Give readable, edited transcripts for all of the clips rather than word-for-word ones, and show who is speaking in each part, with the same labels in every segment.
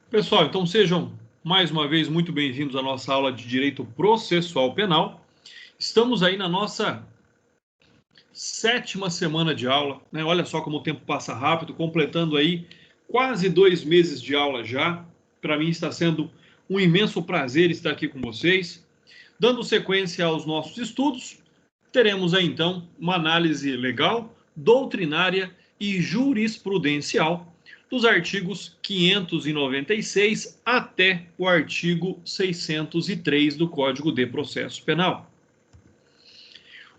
Speaker 1: Pessoal, então sejam mais uma vez muito bem-vindos à nossa aula de Direito Processual Penal. Estamos aí na nossa 7ª semana de aula, né? Olha só como o tempo passa rápido, completando aí quase 2 meses de aula já. Para mim está sendo um imenso prazer estar aqui com vocês. Dando sequência aos nossos estudos, teremos aí então uma análise legal, doutrinária e jurisprudencial dos artigos 596 até o artigo 603 do Código de Processo Penal.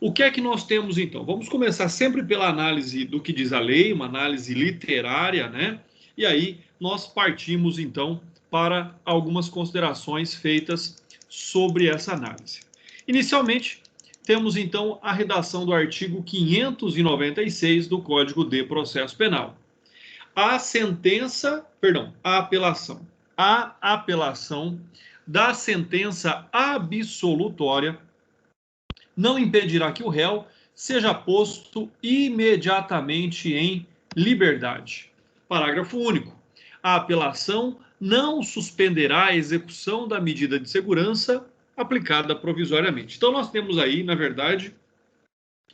Speaker 1: O que é que nós temos então? Vamos começar sempre pela análise do que diz a lei, uma análise literária, né? E aí nós partimos então para algumas considerações feitas sobre essa análise. Inicialmente, temos então a redação do artigo 596 do Código de Processo Penal. A apelação da sentença absolutória não impedirá que o réu seja posto imediatamente em liberdade. Parágrafo único. A apelação não suspenderá a execução da medida de segurança aplicada provisoriamente. Então, nós temos aí, na verdade,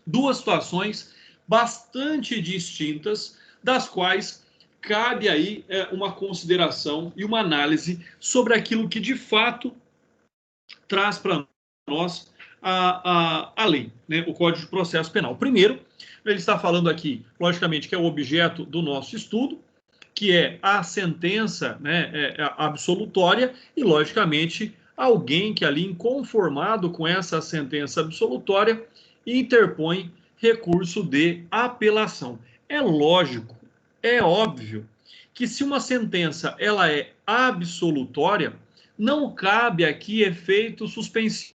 Speaker 1: duas situações bastante distintas, das quais cabe aí uma consideração e uma análise sobre aquilo que de fato traz para nós a lei, né, o Código de Processo Penal. Primeiro, ele está falando aqui, logicamente, que é o objeto do nosso estudo, que é a sentença, né, absolutória, e, logicamente, alguém que ali, inconformado com essa sentença absolutória, interpõe recurso de apelação. É lógico, é óbvio, que se uma sentença ela é absolutória, não cabe aqui efeito suspensivo.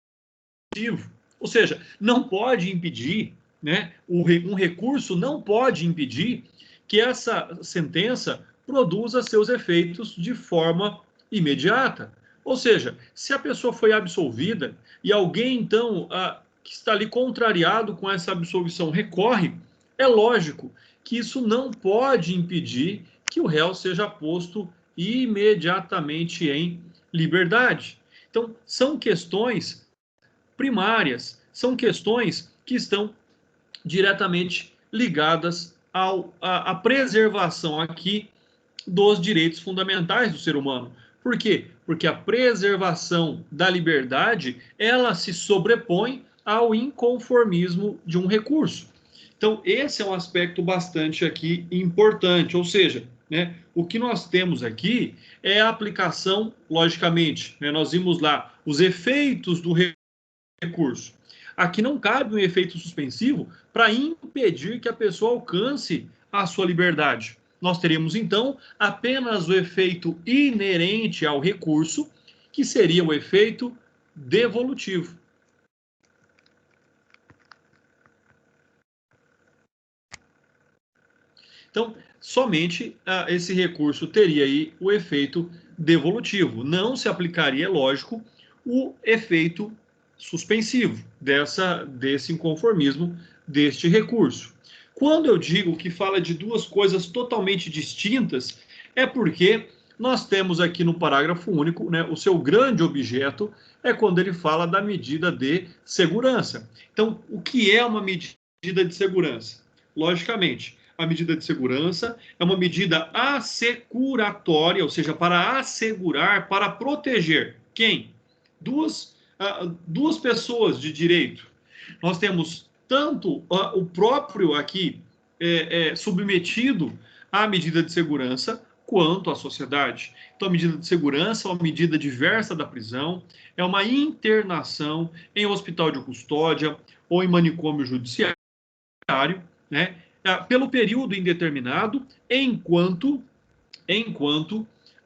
Speaker 1: Ou seja, não pode impedir, né, um recurso não pode impedir que essa sentença produza seus efeitos de forma imediata. Ou seja, se a pessoa foi absolvida e alguém, então, que está ali contrariado com essa absolvição recorre, é lógico que isso não pode impedir que o réu seja posto imediatamente em liberdade. Então, são questões primárias, são questões que estão diretamente ligadas à preservação aqui dos direitos fundamentais do ser humano. Por quê? Porque a preservação da liberdade, ela se sobrepõe ao inconformismo de um recurso. Então, esse é um aspecto bastante aqui importante, ou seja, né, o que nós temos aqui é a aplicação, logicamente, né, nós vimos lá os efeitos do recurso. Aqui não cabe um efeito suspensivo para impedir que a pessoa alcance a sua liberdade. Nós teremos, então, apenas o efeito inerente ao recurso, que seria o efeito devolutivo. Então, somente esse recurso teria aí o efeito devolutivo. Não se aplicaria, é lógico, o efeito suspensivo desse inconformismo deste recurso. Quando eu digo que fala de duas coisas totalmente distintas, é porque nós temos aqui no parágrafo único, né, o seu grande objeto é quando ele fala da medida de segurança. Então, o que é uma medida de segurança? Logicamente, a medida de segurança é uma medida assecuratória, ou seja, para assegurar, para proteger quem? Duas pessoas de direito. Nós temos tanto o próprio aqui submetido à medida de segurança, quanto a sociedade. Então, a medida de segurança é uma medida diversa da prisão, é uma internação em hospital de custódia ou em manicômio judiciário, né, pelo período indeterminado, enquanto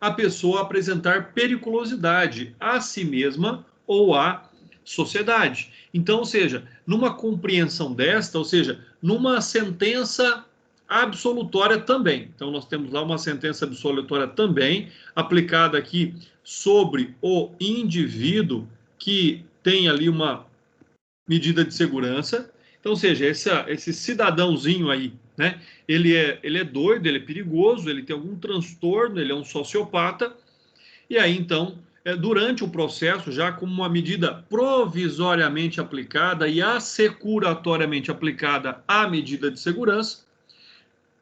Speaker 1: a pessoa apresentar periculosidade a si mesma ou à sociedade. Então, ou seja, numa compreensão desta, ou seja, numa sentença absolutória também. Então, nós temos lá uma sentença absolutória também, aplicada aqui sobre o indivíduo que tem ali uma medida de segurança. Então, ou seja, esse cidadãozinho aí, né, ele é doido, ele é perigoso, ele tem algum transtorno, ele é um sociopata, E aí, então, durante o processo, já como uma medida provisoriamente aplicada e assecuratoriamente aplicada à medida de segurança,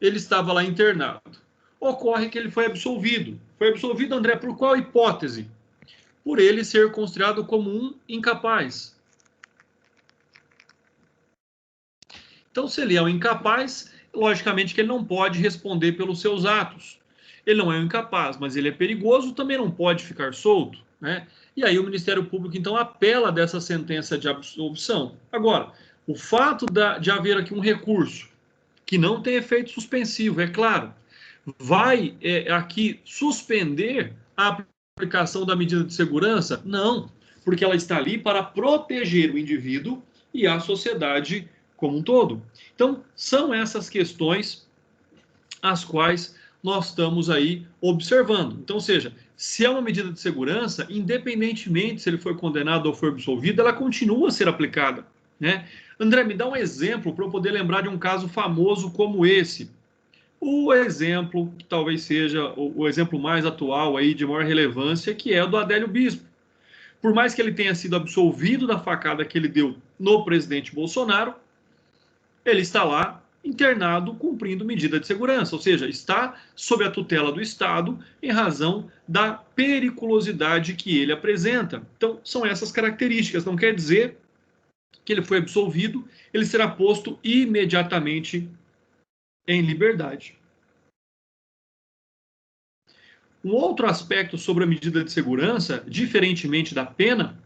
Speaker 1: ele estava lá internado. Ocorre que ele foi absolvido. Foi absolvido, André, por qual hipótese? Por ele ser considerado como um incapaz. Então, se ele é um incapaz, logicamente que ele não pode responder pelos seus atos. Ele não é um incapaz, mas ele é perigoso, também não pode ficar solto, né? E aí o Ministério Público, então, apela dessa sentença de absolvição. Agora, o fato de haver aqui um recurso que não tem efeito suspensivo, é claro, vai aqui suspender a aplicação da medida de segurança? Não, porque ela está ali para proteger o indivíduo e a sociedade como um todo. Então, são essas questões as quais nós estamos aí observando. Então, ou seja, se é uma medida de segurança, independentemente se ele foi condenado ou foi absolvido, ela continua a ser aplicada, né? André, me dá um exemplo para eu poder lembrar de um caso famoso como esse. O exemplo, que talvez seja o exemplo mais atual aí, de maior relevância, que é o do Adélio Bispo. Por mais que ele tenha sido absolvido da facada que ele deu no presidente Bolsonaro, ele está lá internado cumprindo medida de segurança, ou seja, está sob a tutela do Estado em razão da periculosidade que ele apresenta. Então, são essas características. Não quer dizer que ele foi absolvido, ele será posto imediatamente em liberdade. Um outro aspecto sobre a medida de segurança, diferentemente da pena,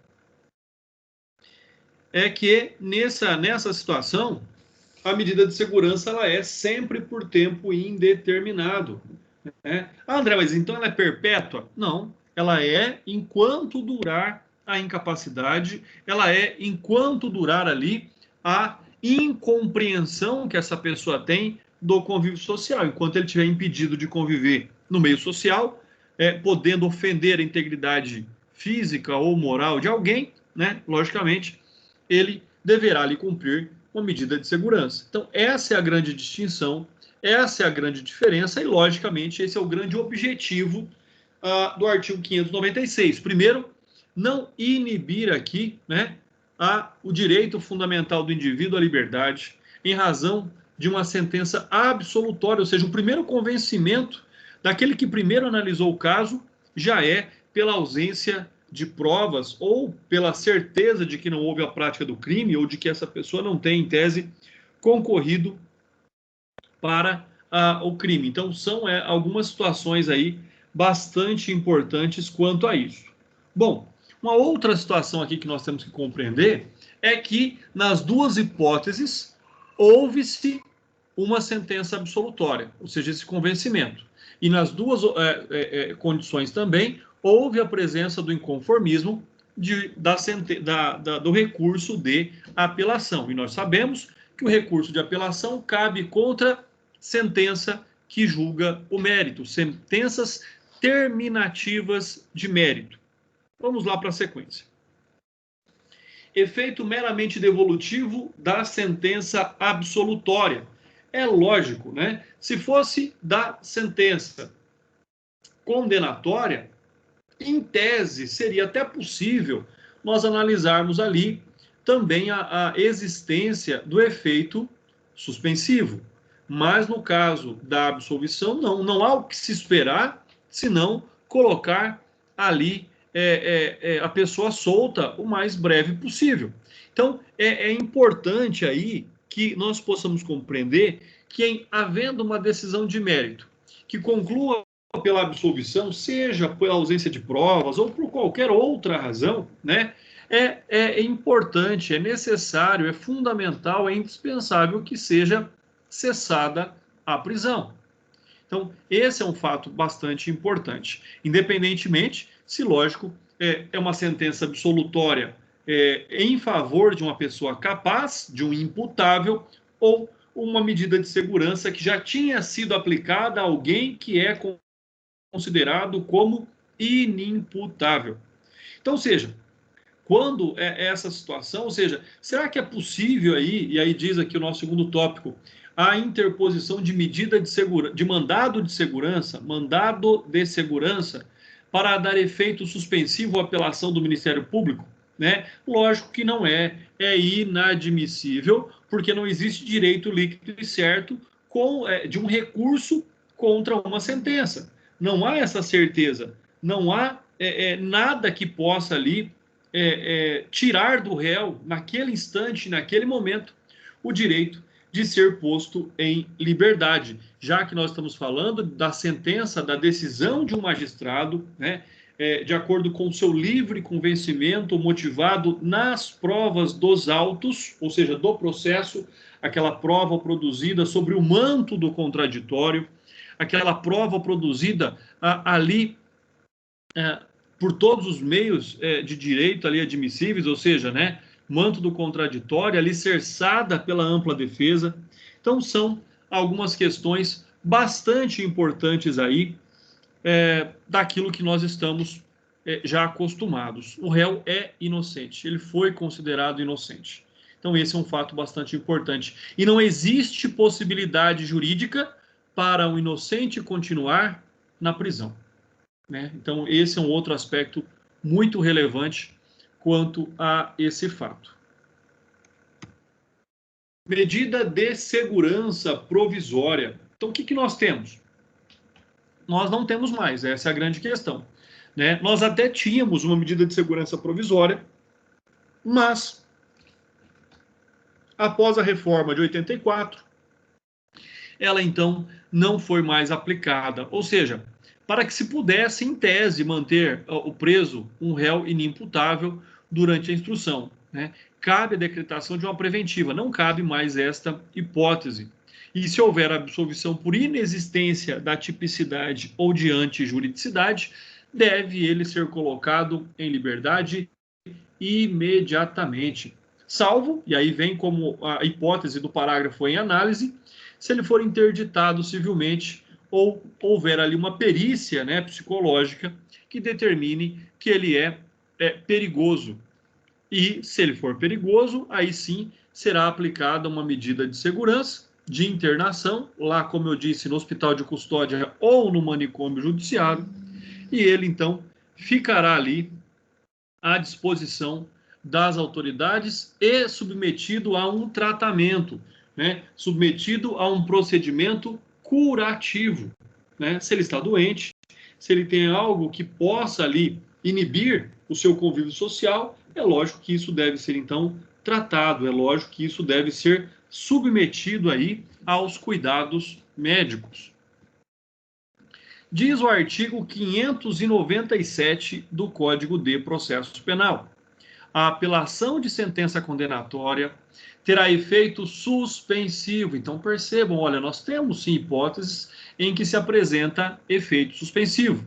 Speaker 1: é que nessa situação, a medida de segurança ela é sempre por tempo indeterminado, né? Ah, André, mas então ela é perpétua? Não, ela é enquanto durar a incapacidade, ela é enquanto durar ali a incompreensão que essa pessoa tem do convívio social, enquanto ele estiver impedido de conviver no meio social, podendo ofender a integridade física ou moral de alguém, né? Logicamente, ele deverá ali cumprir uma medida de segurança. Então, essa é a grande distinção, essa é a grande diferença e, logicamente, esse é o grande objetivo do artigo 596. Primeiro, não inibir aqui, né, o direito fundamental do indivíduo à liberdade em razão de uma sentença absolutória, ou seja, o primeiro convencimento daquele que primeiro analisou o caso já é pela ausência de provas ou pela certeza de que não houve a prática do crime ou de que essa pessoa não tem, em tese, concorrido para o crime. Então, são algumas situações aí bastante importantes quanto a isso. Bom, uma outra situação aqui que nós temos que compreender é que, nas duas hipóteses, houve-se uma sentença absolutória, ou seja, esse convencimento. E nas duas condições também, houve a presença do inconformismo do recurso de apelação. E nós sabemos que o recurso de apelação cabe contra sentença que julga o mérito, sentenças terminativas de mérito. Vamos lá para a sequência. Efeito meramente devolutivo da sentença absolutória. É lógico, né? Se fosse da sentença condenatória, em tese, seria até possível nós analisarmos ali também a existência do efeito suspensivo. Mas no caso da absolvição, não há o que se esperar, senão colocar ali a pessoa solta o mais breve possível. Então, é importante aí que nós possamos compreender que, havendo uma decisão de mérito que conclua pela absolvição, seja pela ausência de provas ou por qualquer outra razão, né, é importante, é necessário, é fundamental, é indispensável que seja cessada a prisão. Então, esse é um fato bastante importante, independentemente se, lógico, é uma sentença absolutória em favor de uma pessoa capaz, de um imputável, ou uma medida de segurança que já tinha sido aplicada a alguém que é considerado como inimputável. Então, ou seja, quando é essa situação, ou seja, será que é possível aí, e aí diz aqui o nosso segundo tópico, a interposição de medida de mandado de segurança para dar efeito suspensivo à apelação do Ministério Público? Né? Lógico que não é, é inadmissível, porque não existe direito líquido e certo de um recurso contra uma sentença. Não há essa certeza, não há nada que possa ali tirar do réu, naquele instante, naquele momento, o direito de ser posto em liberdade, já que nós estamos falando da sentença, da decisão de um magistrado, né, de acordo com o seu livre convencimento, motivado nas provas dos autos, ou seja, do processo, aquela prova produzida sobre o manto do contraditório, aquela prova produzida ali por todos os meios de direito ali admissíveis, ou seja, né, manto do contraditório, alicerçada pela ampla defesa. Então, são algumas questões bastante importantes aí daquilo que nós estamos já acostumados. O réu é inocente, ele foi considerado inocente. Então, esse é um fato bastante importante. E não existe possibilidade jurídica para um inocente continuar na prisão. Né? Então, esse é um outro aspecto muito relevante quanto a esse fato. Medida de segurança provisória. Então, o que nós temos? Nós não temos mais, essa é a grande questão. Né? Nós até tínhamos uma medida de segurança provisória, mas, após a reforma de 84, ela então não foi mais aplicada. Ou seja, para que se pudesse, em tese, manter o preso um réu inimputável durante a instrução. Né? Cabe a decretação de uma preventiva, não cabe mais esta hipótese. E se houver absolvição por inexistência da tipicidade ou de antijuridicidade, deve ele ser colocado em liberdade imediatamente. Salvo, e aí vem como a hipótese do parágrafo em análise, se ele for interditado civilmente ou houver ali uma perícia, né, psicológica que determine que ele é perigoso. E se ele for perigoso, aí sim será aplicada uma medida de segurança, de internação, lá, como eu disse, no hospital de custódia ou no manicômio judiciário, e ele então ficará ali à disposição das autoridades e submetido a um tratamento, né? Submetido a um procedimento curativo. Né? Se ele está doente, se ele tem algo que possa ali inibir o seu convívio social, é lógico que isso deve ser então tratado, é lógico que isso deve ser submetido aí aos cuidados médicos. Diz o artigo 597 do Código de Processo Penal: a apelação de sentença condenatória terá efeito suspensivo. Então, percebam, olha, nós temos sim hipóteses em que se apresenta efeito suspensivo.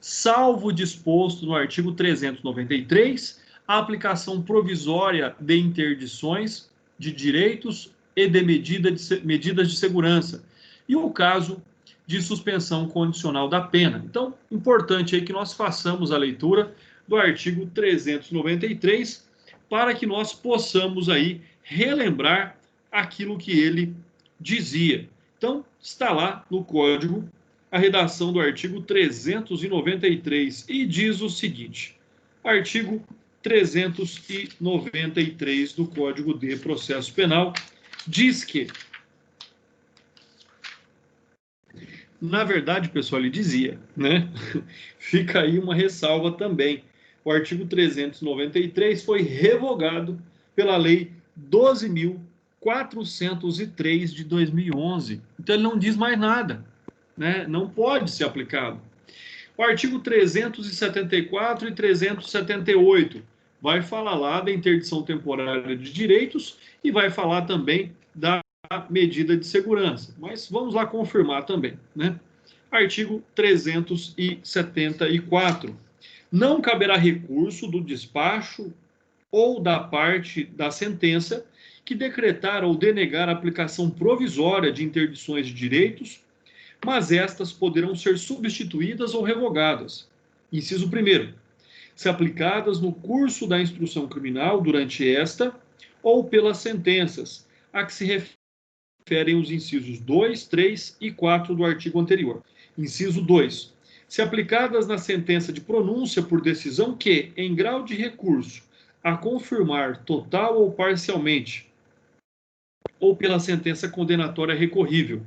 Speaker 1: Salvo disposto no artigo 393, a aplicação provisória de interdições de direitos e de medidas de segurança, e o caso de suspensão condicional da pena. Então, importante aí que nós façamos a leitura do artigo 393 para que nós possamos aí relembrar aquilo que ele dizia. Então, está lá no Código a redação do artigo 393 e diz o seguinte: artigo 393 do Código de Processo Penal diz que, na verdade, pessoal, ele dizia, né? Fica aí uma ressalva também. O artigo 393 foi revogado pela Lei 12.403 de 2011. Então, ele não diz mais nada, né? Não pode ser aplicado. O artigo 374 e 378 vai falar lá da interdição temporária de direitos e vai falar também da medida de segurança. Mas vamos lá confirmar também, né? Artigo 374. Não caberá recurso do despacho ou da parte da sentença que decretar ou denegar a aplicação provisória de interdições de direitos, mas estas poderão ser substituídas ou revogadas. Inciso 1º. Se aplicadas no curso da instrução criminal durante esta ou pelas sentenças a que se referem os incisos 2, 3 e 4 do artigo anterior. Inciso 2. se aplicadas na sentença de pronúncia por decisão que, em grau de recurso, a confirmar total ou parcialmente, ou pela sentença condenatória recorrível.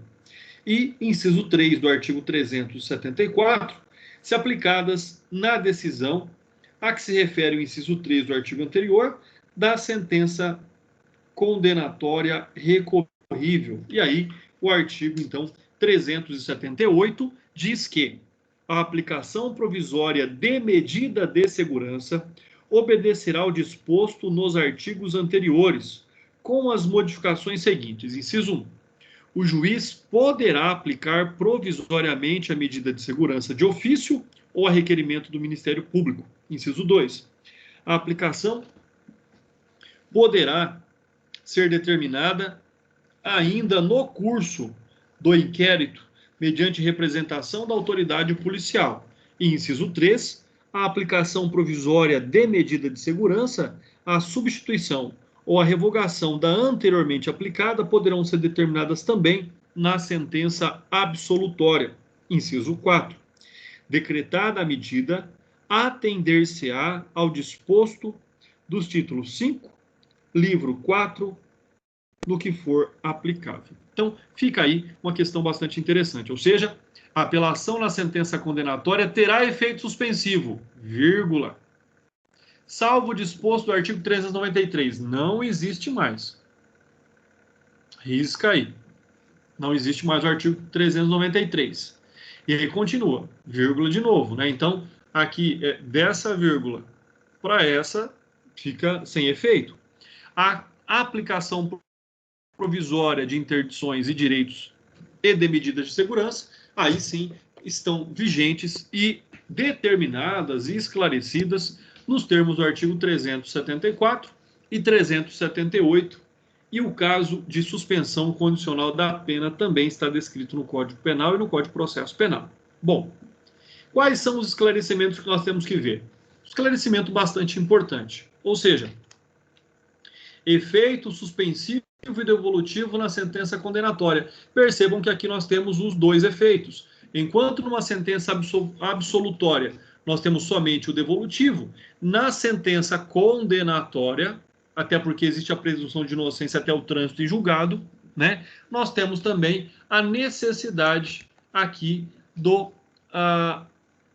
Speaker 1: E, inciso 3 do artigo 374, se aplicadas na decisão a que se refere o inciso 3 do artigo anterior da sentença condenatória recorrível. E aí, o artigo, então, 378 diz que a aplicação provisória de medida de segurança obedecerá ao disposto nos artigos anteriores, com as modificações seguintes. Inciso 1. O juiz poderá aplicar provisoriamente a medida de segurança de ofício ou a requerimento do Ministério Público. Inciso 2. A aplicação poderá ser determinada ainda no curso do inquérito, mediante representação da autoridade policial. E, inciso 3, a aplicação provisória de medida de segurança, a substituição ou a revogação da anteriormente aplicada poderão ser determinadas também na sentença absolutória. Inciso 4. Decretada a medida, atender-se-á ao disposto dos títulos 5, livro 4, no que for aplicável. Então, fica aí uma questão bastante interessante. Ou seja, a apelação na sentença condenatória terá efeito suspensivo, vírgula. Salvo o disposto do artigo 393. Não existe mais. Risca aí. Não existe mais o artigo 393. E aí continua, vírgula de novo, né? Então, aqui, dessa vírgula para essa, fica sem efeito. A aplicação provisória de interdições e direitos e de medidas de segurança, aí sim estão vigentes e determinadas e esclarecidas nos termos do artigo 374 e 378, e o caso de suspensão condicional da pena também está descrito no Código Penal e no Código de Processo Penal. Bom, quais são os esclarecimentos que nós temos que ver? Esclarecimento bastante importante, ou seja, efeito suspensivo e devolutivo na sentença condenatória. Percebam que aqui nós temos os dois efeitos. Enquanto numa sentença absolutória nós temos somente o devolutivo, na sentença condenatória, até porque existe a presunção de inocência até o trânsito em julgado, né? Nós temos também a necessidade aqui do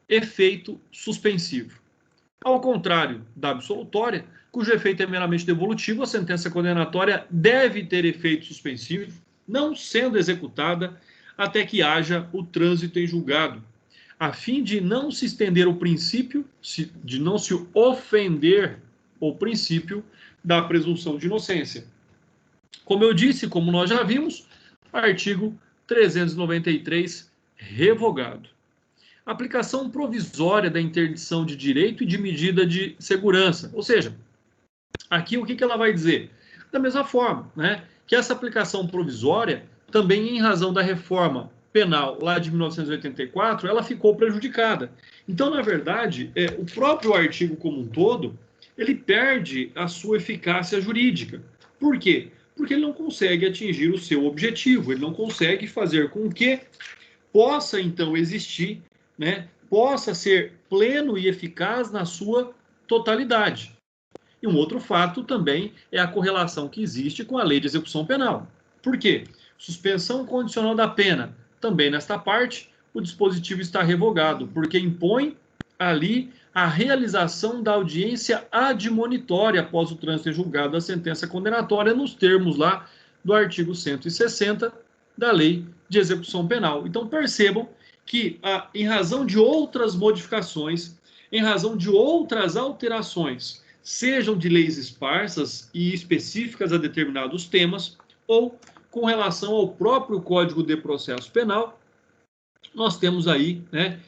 Speaker 1: efeito suspensivo. Ao contrário da absolutória, cujo efeito é meramente devolutivo, a sentença condenatória deve ter efeito suspensivo, não sendo executada até que haja o trânsito em julgado, a fim de não se estender o princípio, de não se ofender o princípio da presunção de inocência. Como eu disse, como nós já vimos, artigo 393, revogado. Aplicação provisória da interdição de direito e de medida de segurança, ou seja, aqui o que ela vai dizer? Da mesma forma, né, que essa aplicação provisória, também em razão da reforma penal lá de 1984, ela ficou prejudicada. Então, na verdade, o próprio artigo como um todo, ele perde a sua eficácia jurídica. Por quê? Porque ele não consegue atingir o seu objetivo, ele não consegue fazer com que possa, então, existir, né, possa ser pleno e eficaz na sua totalidade. E um outro fato também é a correlação que existe com a lei de execução penal. Por quê? Suspensão condicional da pena. Também nesta parte, o dispositivo está revogado, porque impõe ali a realização da audiência admonitória após o trânsito em julgado da sentença condenatória, nos termos lá do artigo 160 da lei de execução penal. Então percebam que, em razão de outras modificações, em razão de outras alterações, sejam de leis esparsas e específicas a determinados temas, ou com relação ao próprio Código de Processo Penal, nós temos aí, né,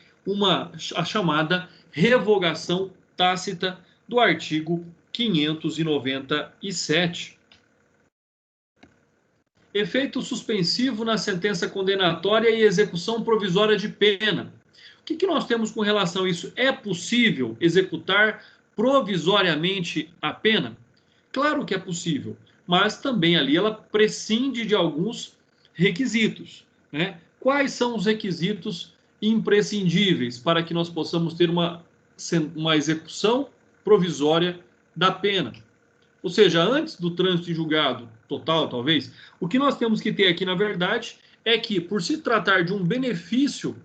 Speaker 1: a chamada revogação tácita do artigo 597. Efeito suspensivo na sentença condenatória e execução provisória de pena. O que nós temos com relação a isso? É possível executar provisoriamente a pena? Claro que é possível, mas também ali ela prescinde de alguns requisitos, né? Quais são os requisitos imprescindíveis para que nós possamos ter uma execução provisória da pena. Ou seja, antes do trânsito em julgado total, talvez, o que nós temos que ter aqui, na verdade, é que, por se tratar de um benefício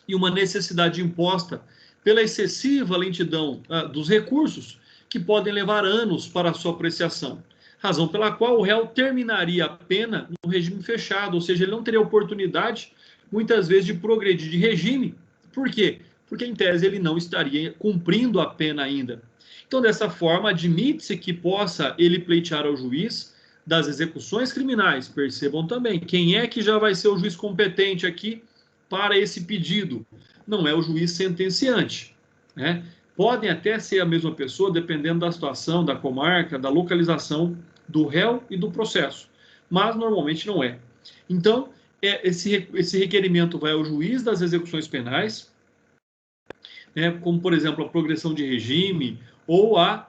Speaker 1: e uma necessidade imposta pela excessiva lentidão dos recursos, que podem levar anos para a sua apreciação, razão pela qual o réu terminaria a pena no regime fechado, ou seja, ele não teria oportunidade, muitas vezes, de progredir de regime. Por quê? Porque, em tese, ele não estaria cumprindo a pena ainda. Então, dessa forma, admite-se que possa ele pleitear ao juiz das execuções criminais. Percebam também, quem é que já vai ser o juiz competente aqui para esse pedido? Não é o juiz sentenciante, né? Podem até ser a mesma pessoa, dependendo da situação, da comarca, da localização do réu e do processo, mas normalmente não é. Então, esse requerimento vai ao juiz das execuções penais, como, por exemplo, a progressão de regime ou a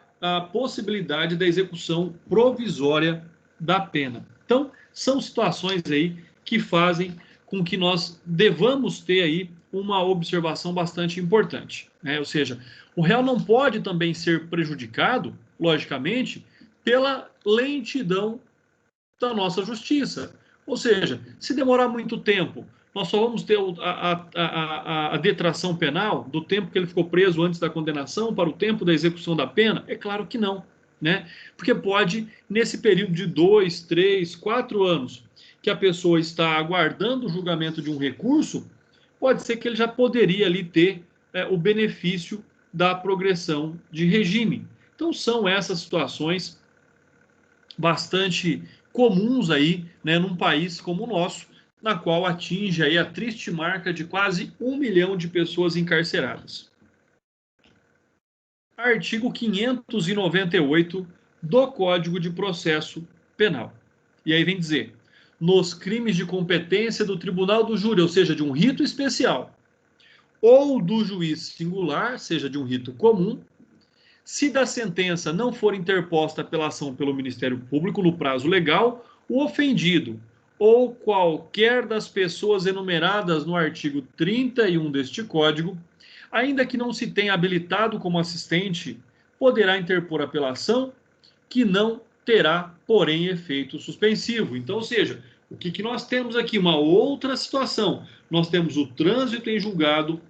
Speaker 1: possibilidade da execução provisória da pena. Então, são situações aí que fazem com que nós devamos ter aí uma observação bastante importante, né? Ou seja, o réu não pode também ser prejudicado, logicamente, pela lentidão da nossa justiça. Ou seja, se demorar muito tempo, nós só vamos ter a detração penal do tempo que ele ficou preso antes da condenação para o tempo da execução da pena? É claro que não, né? Porque pode, nesse período de 2, 3, 4 anos, que a pessoa está aguardando o julgamento de um recurso, pode ser que ele já poderia ali ter o benefício da progressão de regime. Então, são essas situações bastante comuns aí, né, num país como o nosso, na qual atinge aí a triste marca de quase 1 milhão de pessoas encarceradas. Artigo 598 do Código de Processo Penal. E aí vem dizer: nos crimes de competência do tribunal do júri, ou seja, de um rito especial, ou do juiz singular, seja de um rito comum, se da sentença não for interposta pela ação pelo Ministério Público no prazo legal, o ofendido ou qualquer das pessoas enumeradas no artigo 31 deste Código, ainda que não se tenha habilitado como assistente, poderá interpor apelação que não terá, porém, efeito suspensivo. Então, ou seja, o que nós temos aqui? Uma outra situação. Nós temos o trânsito em julgado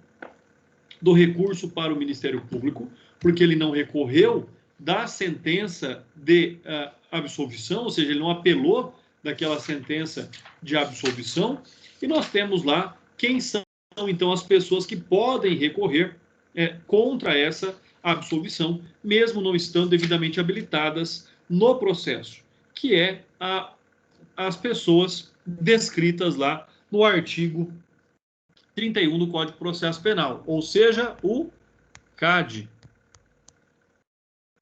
Speaker 1: do recurso para o Ministério Público, porque ele não recorreu da sentença de absolvição, ou seja, ele não apelou daquela sentença de absolvição, e nós temos lá quem são, então, as pessoas que podem recorrer contra essa absolvição, mesmo não estando devidamente habilitadas no processo, que é as pessoas descritas lá no artigo 31 do Código de Processo Penal, ou seja, o CAD.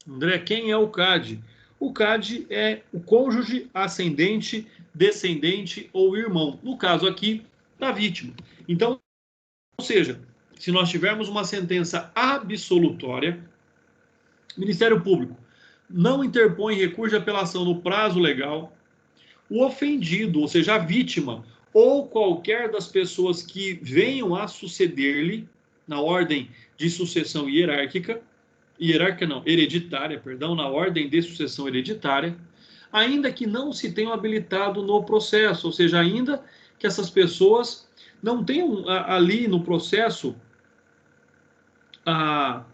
Speaker 1: André, quem é o CAD? O CAD é o cônjuge, ascendente, descendente ou irmão, no caso aqui, da vítima. Então, ou seja, se nós tivermos uma sentença absolutória, o Ministério Público não interpõe recurso de apelação no prazo legal, o ofendido, ou seja, a vítima, ou qualquer das pessoas que venham a suceder-lhe, na ordem de sucessão hereditária, na ordem de sucessão hereditária, ainda que não se tenham habilitado no processo, ou seja, ainda que essas pessoas não tenham ali no processo a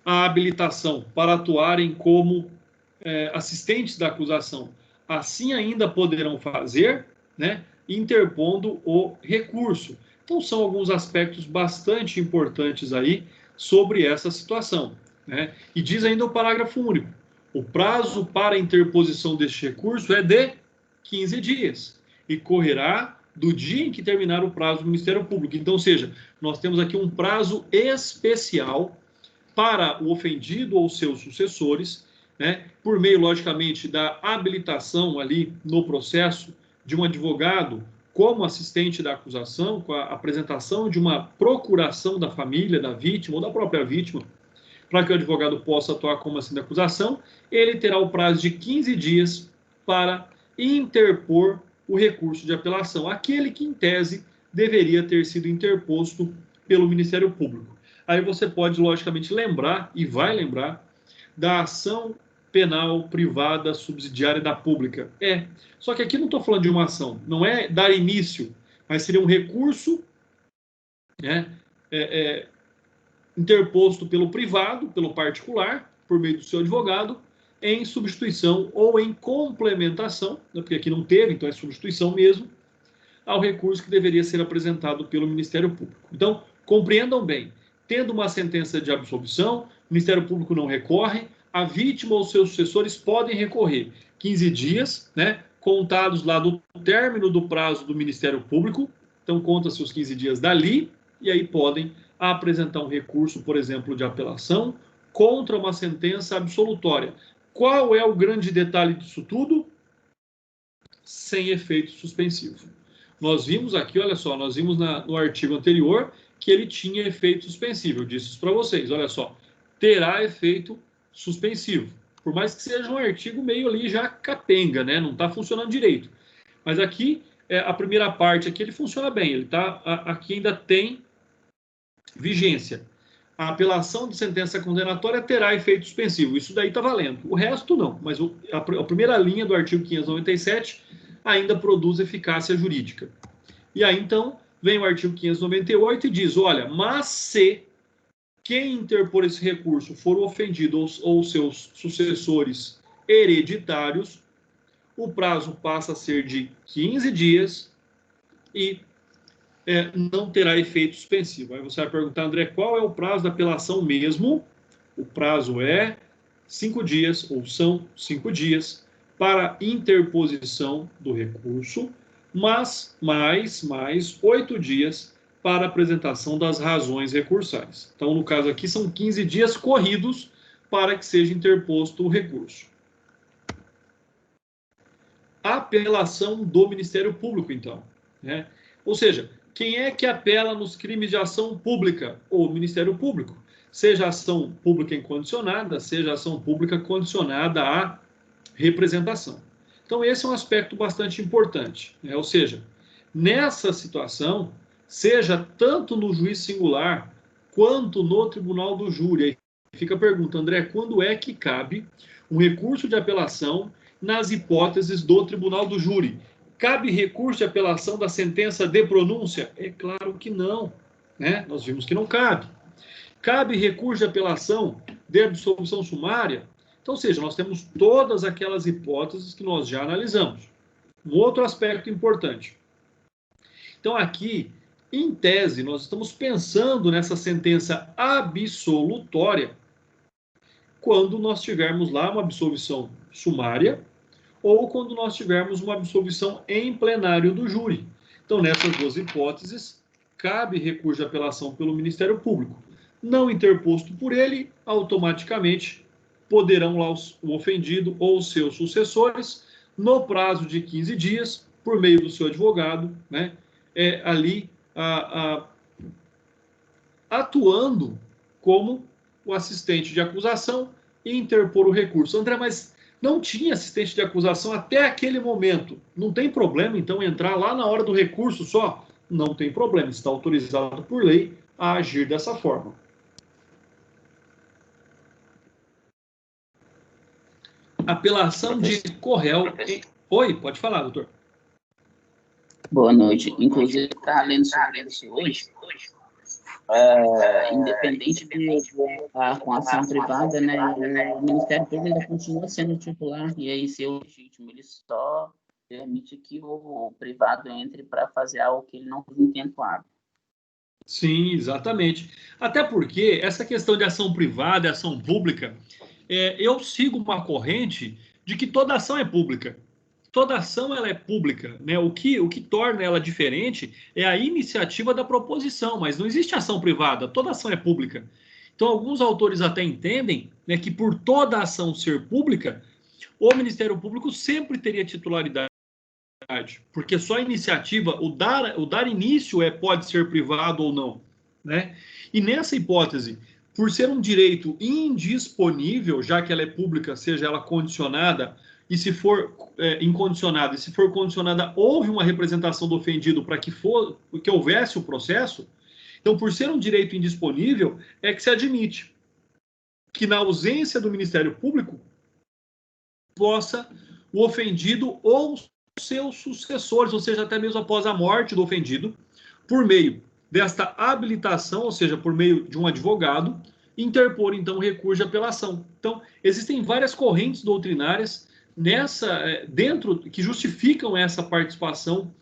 Speaker 1: habilitação para atuarem como assistentes da acusação. Assim ainda poderão fazer, né, interpondo o recurso. Então, são alguns aspectos bastante importantes aí sobre essa situação, né? E diz ainda o parágrafo único: o prazo para interposição deste recurso é de 15 dias e correrá do dia em que terminar o prazo do Ministério Público. Então, ou seja, nós temos aqui um prazo especial para o ofendido ou seus sucessores, né, por meio, logicamente, da habilitação ali no processo de um advogado como assistente da acusação, com a apresentação de uma procuração da família, da vítima ou da própria vítima, para que o advogado possa atuar como assistente da acusação, ele terá o prazo de 15 dias para interpor o recurso de apelação, aquele que, em tese, deveria ter sido interposto pelo Ministério Público. Aí você pode, logicamente, lembrar, e vai lembrar, da ação penal privada subsidiária da pública. Só que aqui não estou falando de uma ação, não é dar início, mas seria um recurso, né, interposto pelo privado, pelo particular, por meio do seu advogado, em substituição ou em complementação, né, porque aqui não teve, então é substituição mesmo, ao recurso que deveria ser apresentado pelo Ministério Público. Então, compreendam bem, tendo uma sentença de absolvição, o Ministério Público não recorre, a vítima ou seus sucessores podem recorrer 15 dias, né, contados lá do término do prazo do Ministério Público, então conta-se os 15 dias dali, e aí podem apresentar um recurso, por exemplo, de apelação contra uma sentença absolutória. Qual é o grande detalhe disso tudo? Sem efeito suspensivo. Nós vimos aqui, olha só, nós vimos no artigo anterior que ele tinha efeito suspensivo. Eu disse isso para vocês, olha só, terá efeito suspensivo. Por mais que seja um artigo meio ali já capenga, né? Não está funcionando direito. Mas aqui, a primeira parte aqui, ele funciona bem. Ele tá, aqui ainda tem vigência. A apelação de sentença condenatória terá efeito suspensivo. Isso daí está valendo. O resto não, mas a primeira linha do artigo 597 ainda produz eficácia jurídica. E aí, então, vem o artigo 598 e diz, olha, mas se quem interpor esse recurso for ofendido ou seus sucessores hereditários, o prazo passa a ser de 15 dias e não terá efeito suspensivo. Aí você vai perguntar, André, qual é o prazo da apelação mesmo? O prazo é 5 dias, ou são 5 dias, para interposição do recurso, mas mais 8 dias para apresentação das razões recursais. Então, no caso aqui, são 15 dias corridos para que seja interposto o recurso. Apelação do Ministério Público, então, né? Ou seja, quem é que apela nos crimes de ação pública? O Ministério Público. Seja ação pública incondicionada, seja ação pública condicionada à representação. Então, esse é um aspecto bastante importante, né? Ou seja, nessa situação, seja tanto no juiz singular quanto no tribunal do júri, aí fica a pergunta, André, quando é que cabe um recurso de apelação nas hipóteses do tribunal do júri? Cabe recurso de apelação da sentença de pronúncia? É claro que não, né? Nós vimos que não cabe. Cabe recurso de apelação de absolvição sumária? Então, ou seja, nós temos todas aquelas hipóteses que nós já analisamos. Um outro aspecto importante. Então, aqui, em tese, nós estamos pensando nessa sentença absolutória quando nós tivermos lá uma absolvição sumária ou quando nós tivermos uma absolvição em plenário do júri. Então, nessas duas hipóteses, cabe recurso de apelação pelo Ministério Público. Não interposto por ele, automaticamente poderão lá o ofendido ou os seus sucessores, no prazo de 15 dias, por meio do seu advogado, né, ali atuando como o assistente de acusação e interpor o recurso. André, mas não tinha assistente de acusação até aquele momento. Não tem problema, então, entrar lá na hora do recurso só? Não tem problema, está autorizado por lei a agir dessa forma. Apelação de corréu. Oi, pode falar, doutor.
Speaker 2: Boa noite. Inclusive, estava lendo sobre isso hoje. Independente de estar com ação privada, né, o Ministério Público ainda continua sendo titular, e aí, se é legítimo, ele só permite que o privado entre para fazer algo que ele não fez em tempo hábil.
Speaker 1: Sim, exatamente. Até porque essa questão de ação privada e ação pública, eu sigo uma corrente de que toda ação é pública. Toda ação ela é pública, né? O que torna ela diferente é a iniciativa da proposição, mas não existe ação privada, toda ação é pública. Então, alguns autores até entendem, né, que por toda ação ser pública, o Ministério Público sempre teria titularidade, porque só a iniciativa, o dar início pode ser privado ou não, né? E nessa hipótese, por ser um direito indisponível, já que ela é pública, seja ela condicionada e se for incondicionada, e se for condicionada, houve uma representação do ofendido para que houvesse o processo, então, por ser um direito indisponível, é que se admite que, na ausência do Ministério Público, possa o ofendido ou seus sucessores, ou seja, até mesmo após a morte do ofendido, por meio desta habilitação, ou seja, por meio de um advogado, interpor, então, recurso de apelação. Então, existem várias correntes doutrinárias dentro que justificam essa participação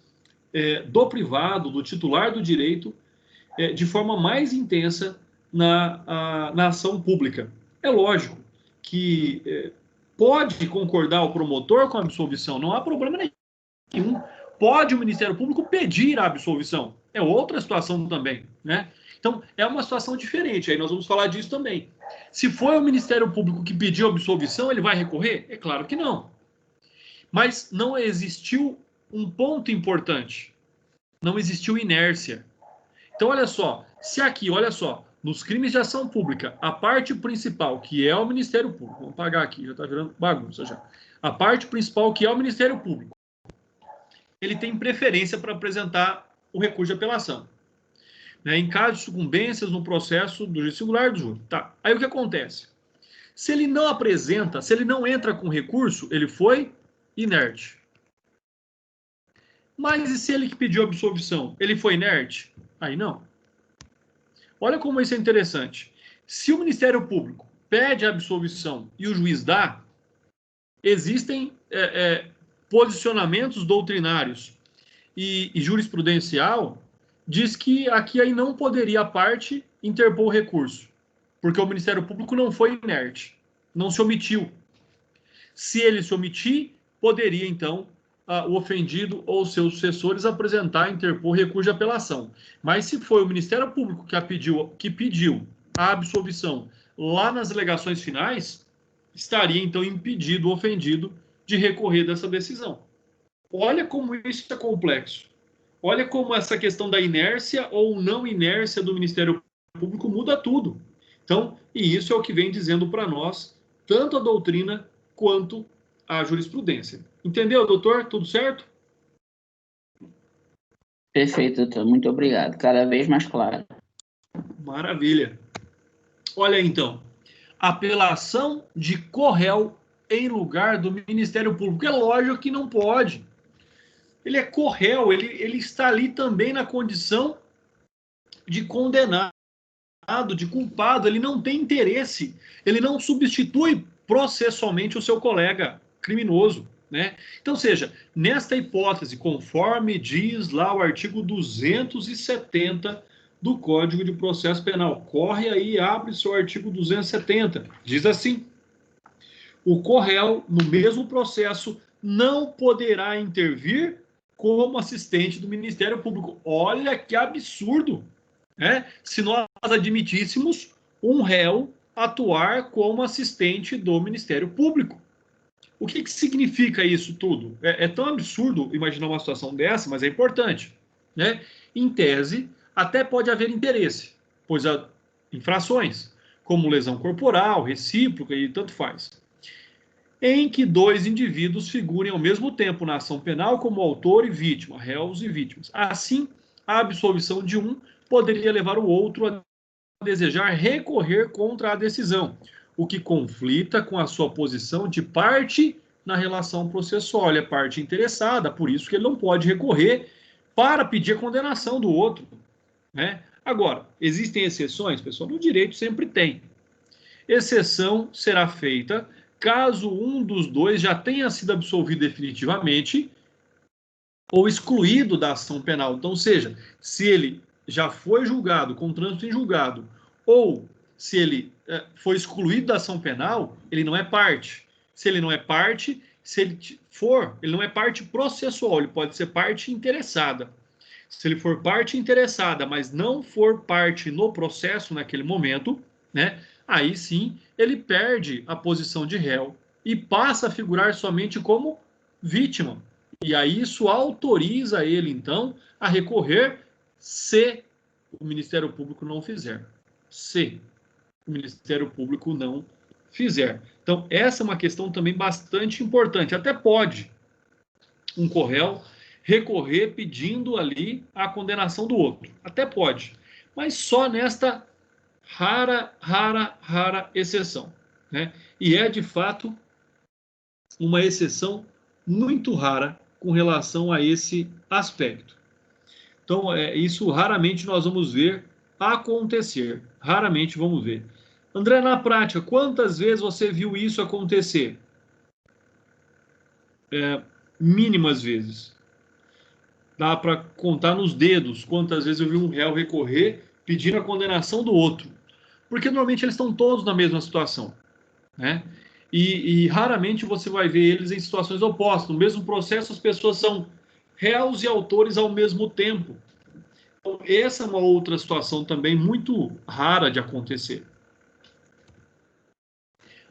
Speaker 1: do privado, do titular do direito, de forma mais intensa na ação pública. É lógico que pode concordar o promotor com a absolvição, não há problema nenhum. Pode o Ministério Público pedir a absolvição. É outra situação também, né? Então, é uma situação diferente. Aí nós vamos falar disso também. Se foi o Ministério Público que pediu a absolvição, ele vai recorrer? É claro que não. Mas não existiu um ponto importante. Não existiu inércia. Então, olha só. Se aqui, olha só, nos crimes de ação pública, a parte principal, que é o Ministério Público, vamos apagar aqui, já está virando bagunça já. A parte principal, que é o Ministério Público, ele tem preferência para apresentar o recurso de apelação, né, em caso de sucumbências no processo do juiz singular do júri. Tá. Aí o que acontece? Se ele não apresenta, se ele não entra com recurso, ele foi inerte. Mas e se ele que pediu absolvição, ele foi inerte? Aí não. Olha como isso é interessante. Se o Ministério Público pede a absolvição e o juiz dá, existem posicionamentos doutrinários e jurisprudencial diz que aqui aí não poderia a parte interpor o recurso, porque o Ministério Público não foi inerte, não se omitiu. Se ele se omitir, poderia, então, o ofendido ou seus sucessores apresentar, interpor recurso de apelação. Mas se foi o Ministério Público que pediu a absolvição lá nas alegações finais, estaria, então, impedido o ofendido de recorrer dessa decisão. Olha como isso é complexo. Olha como essa questão da inércia ou não inércia do Ministério Público muda tudo. Então, e isso é o que vem dizendo para nós, tanto a doutrina quanto a jurisprudência. Entendeu, doutor? Tudo certo?
Speaker 2: Perfeito, doutor. Muito obrigado. Cada vez mais claro.
Speaker 1: Maravilha. Olha aí, então. Apelação de corréu em lugar do Ministério Público. É lógico que não pode. Ele é corréu, ele está ali também na condição de condenado, de culpado. Ele não tem interesse. Ele não substitui processualmente o seu colega criminoso, né? Então, seja, nesta hipótese, conforme diz lá o artigo 270 do Código de Processo Penal, corre aí e abre seu artigo 270. Diz assim: o corréu, no mesmo processo, não poderá intervir como assistente do Ministério Público. Olha que absurdo, né? Se nós admitíssemos um réu atuar como assistente do Ministério Público. O que significa isso tudo? É tão absurdo imaginar uma situação dessa, mas é importante, né? Em tese, até pode haver interesse, pois há infrações, como lesão corporal, recíproca e tanto faz, em que dois indivíduos figurem ao mesmo tempo na ação penal como autor e vítima, réus e vítimas. Assim, a absolvição de um poderia levar o outro a desejar recorrer contra a decisão, o que conflita com a sua posição de parte na relação processual. Ele é parte interessada, por isso que ele não pode recorrer para pedir a condenação do outro, né? Agora, existem exceções, pessoal? No direito sempre tem. Exceção será feita caso um dos dois já tenha sido absolvido definitivamente ou excluído da ação penal. Então, seja, se ele já foi julgado, com trânsito em julgado, ou se ele foi excluído da ação penal, ele não é parte. Se ele não é parte, se ele for, ele não é parte processual, ele pode ser parte interessada. Se ele for parte interessada, mas não for parte no processo naquele momento, né, aí sim ele perde a posição de réu e passa a figurar somente como vítima. E aí isso autoriza ele, então, a recorrer se o Ministério Público não fizer. Se o Ministério Público não fizer. Então, essa é uma questão também bastante importante. Até pode um corréu recorrer pedindo ali a condenação do outro. Até pode. Mas só nesta rara exceção, né? E é, de fato, uma exceção muito rara com relação a esse aspecto. Então, isso raramente nós vamos ver acontecer. Raramente vamos ver. André, na prática, quantas vezes você viu isso acontecer? Mínimas vezes. Dá para contar nos dedos quantas vezes eu vi um réu recorrer pedindo a condenação do outro. Porque normalmente eles estão todos na mesma situação, né? E raramente você vai ver eles em situações opostas. No mesmo processo, as pessoas são réus e autores ao mesmo tempo. Então, essa é uma outra situação também muito rara de acontecer.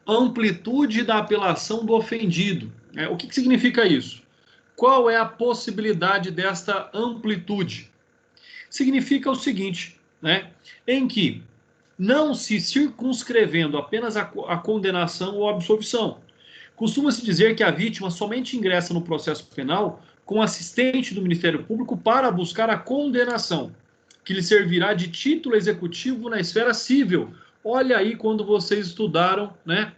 Speaker 1: Amplitude da apelação do ofendido. O que significa isso? Qual é a possibilidade desta amplitude? Significa o seguinte, né? Em que não se circunscrevendo apenas a condenação ou absolvição. Costuma-se dizer que a vítima somente ingressa no processo penal com assistente do Ministério Público para buscar a condenação, que lhe servirá de título executivo na esfera civil. Olha aí quando vocês estudaram, né,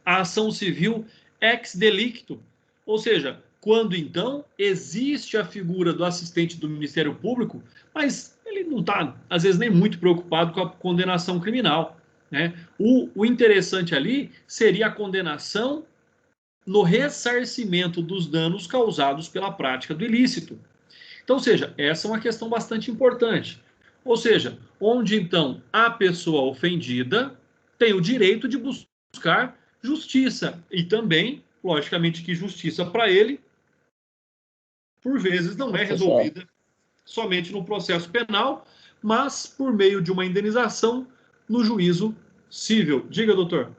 Speaker 1: a ação civil ex delicto, ou seja, quando então existe a figura do assistente do Ministério Público, mas ele não está, às vezes, nem muito preocupado com a condenação criminal, né? O interessante ali seria a condenação no ressarcimento dos danos causados pela prática do ilícito. Então, ou seja, essa é uma questão bastante importante. Ou seja, onde então a pessoa ofendida tem o direito de buscar justiça e também, logicamente, que justiça para ele, por vezes, não é resolvida somente no processo penal, mas por meio de uma indenização no juízo civil. Diga, doutor.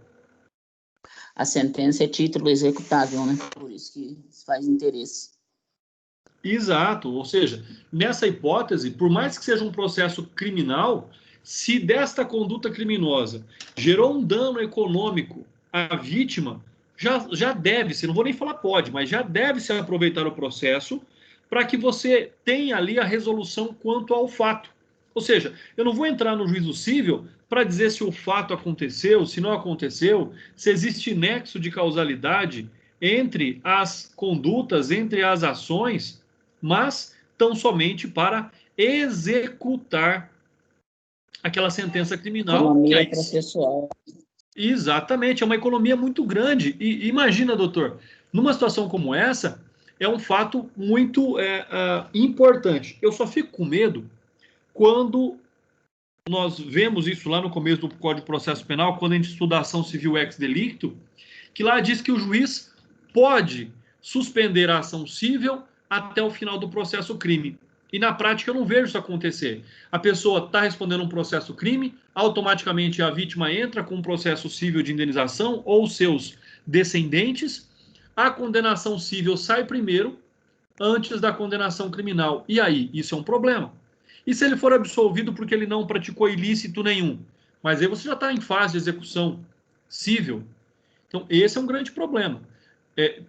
Speaker 2: A sentença é título executável, né? Por isso que faz interesse.
Speaker 1: Exato, ou seja, nessa hipótese, por mais que seja um processo criminal, se desta conduta criminosa gerou um dano econômico à vítima, já deve-se, não vou nem falar pode, mas já deve-se aproveitar o processo para que você tenha ali a resolução quanto ao fato. Ou seja, eu não vou entrar no juízo civil para dizer se o fato aconteceu, se não aconteceu, se existe nexo de causalidade entre as condutas, entre as ações, mas tão somente para executar aquela sentença criminal.
Speaker 2: Economia processual.
Speaker 1: Exatamente, é uma economia muito grande. E imagina, doutor, numa situação como essa, é um fato muito importante. Eu só fico com medo quando nós vemos isso lá no começo do Código de Processo Penal, quando a gente estuda a ação civil ex delicto, que lá diz que o juiz pode suspender a ação civil até o final do processo crime. E na prática eu não vejo isso acontecer. A pessoa está respondendo um processo crime, automaticamente a vítima entra com um processo civil de indenização ou seus descendentes, a condenação civil sai primeiro, antes da condenação criminal. E aí? Isso é um problema. E se ele for absolvido porque ele não praticou ilícito nenhum? Mas aí você já está em fase de execução civil. Então, esse é um grande problema.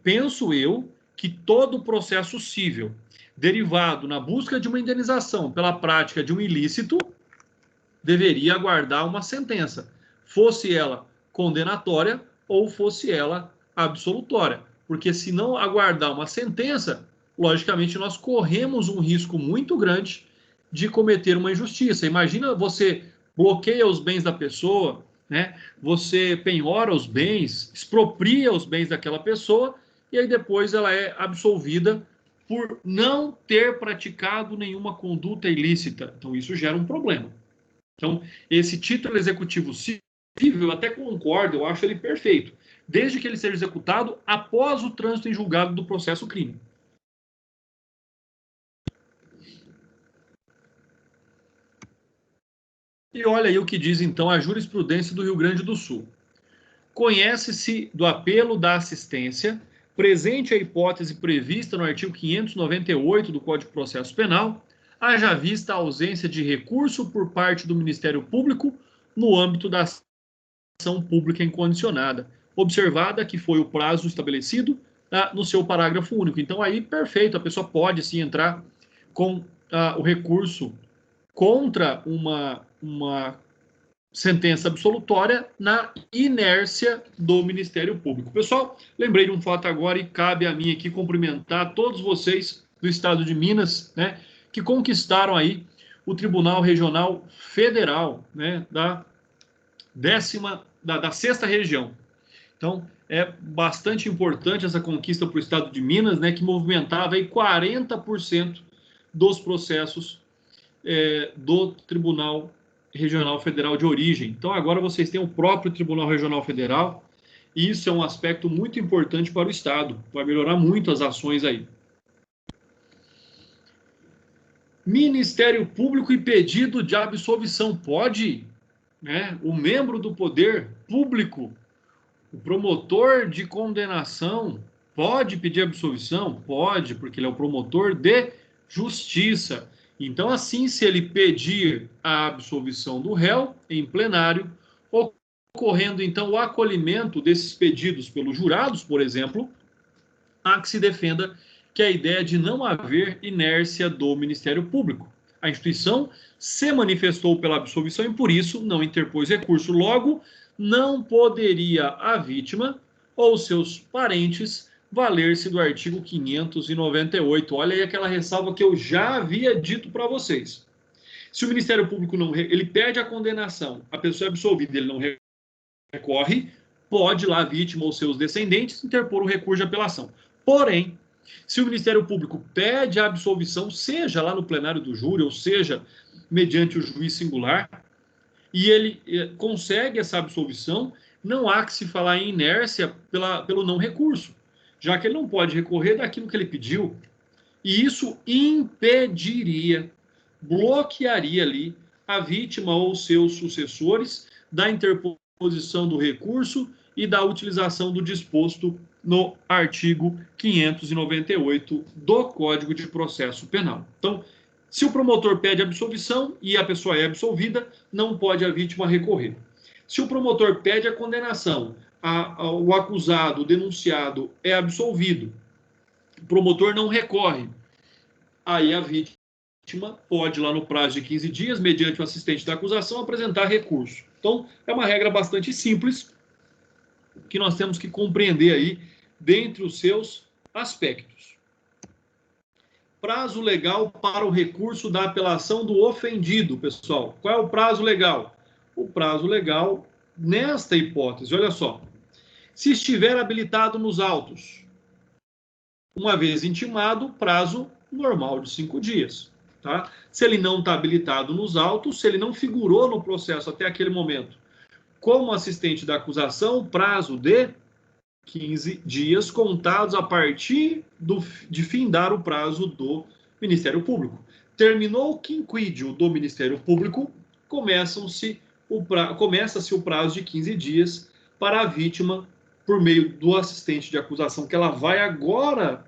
Speaker 1: Penso eu que todo o processo civil derivado na busca de uma indenização pela prática de um ilícito deveria aguardar uma sentença, fosse ela condenatória ou fosse ela absolutória. Porque se não aguardar uma sentença, logicamente nós corremos um risco muito grande de cometer uma injustiça. Imagina, você bloqueia os bens da pessoa, né? Você penhora os bens, expropria os bens daquela pessoa e aí depois ela é absolvida por não ter praticado nenhuma conduta ilícita. Então isso gera um problema. Então esse título executivo civil, eu até concordo, eu acho ele perfeito, desde que ele seja executado após o trânsito em julgado do processo crime. E olha aí o que diz, então, a jurisprudência do Rio Grande do Sul. Conhece-se do apelo da assistência, presente a hipótese prevista no artigo 598 do Código de Processo Penal, haja vista a ausência de recurso por parte do Ministério Público no âmbito da ação pública incondicionada, observada que foi o prazo estabelecido no seu parágrafo único. Então, aí, perfeito, a pessoa pode, sim, entrar com o recurso contra uma sentença absolutória na inércia do Ministério Público. Pessoal, lembrei de um fato agora e cabe a mim aqui cumprimentar todos vocês do estado de Minas, né, que conquistaram aí o Tribunal Regional Federal, né, da 6ª região. Então, é bastante importante essa conquista para o estado de Minas, né, que movimentava aí 40% dos processos do Tribunal Regional Federal de origem. Então, agora vocês têm o próprio Tribunal Regional Federal, e isso é um aspecto muito importante para o Estado. Vai melhorar muito as ações aí. Ministério Público e pedido de absolvição. Pode, né? O membro do poder público, o promotor de condenação, pode pedir absolvição? Pode, porque ele é o promotor de justiça. Então, assim, se ele pedir a absolvição do réu em plenário, ocorrendo, então, o acolhimento desses pedidos pelos jurados, por exemplo, há que se defenda que a ideia de não haver inércia do Ministério Público. A instituição se manifestou pela absolvição e, por isso, não interpôs recurso. Logo, não poderia a vítima ou seus parentes valer-se do artigo 598. Olha aí aquela ressalva que eu já havia dito para vocês. Se o Ministério Público ele pede a condenação, a pessoa é absolvida, ele não recorre, pode lá a vítima ou seus descendentes interpor um recurso de apelação. Porém, se o Ministério Público pede a absolvição, seja lá no plenário do júri, ou seja, mediante o juiz singular, e ele consegue essa absolvição, não há que se falar em inércia pelo não recurso, já que ele não pode recorrer daquilo que ele pediu. E isso impediria, bloquearia ali a vítima ou seus sucessores da interposição do recurso e da utilização do disposto no artigo 598 do Código de Processo Penal. Então, se o promotor pede absolvição e a pessoa é absolvida, não pode a vítima recorrer. Se o promotor pede a condenação, o acusado, o denunciado é absolvido, o promotor não recorre, aí a vítima pode, lá no prazo de 15 dias, mediante o assistente da acusação, apresentar recurso. Então, é uma regra bastante simples que nós temos que compreender aí dentre os seus aspectos. Prazo legal para o recurso da apelação do ofendido, pessoal. Qual é o prazo legal? O prazo legal, nesta hipótese, olha só, se estiver habilitado nos autos, uma vez intimado, prazo normal de 5 dias. Tá? Se ele não está habilitado nos autos, se ele não figurou no processo até aquele momento, como assistente da acusação, prazo de 15 dias contados a partir de findar o prazo do Ministério Público. Terminou o quinquídio do Ministério Público, começa-se o prazo de 15 dias para a vítima, por meio do assistente de acusação, que ela vai agora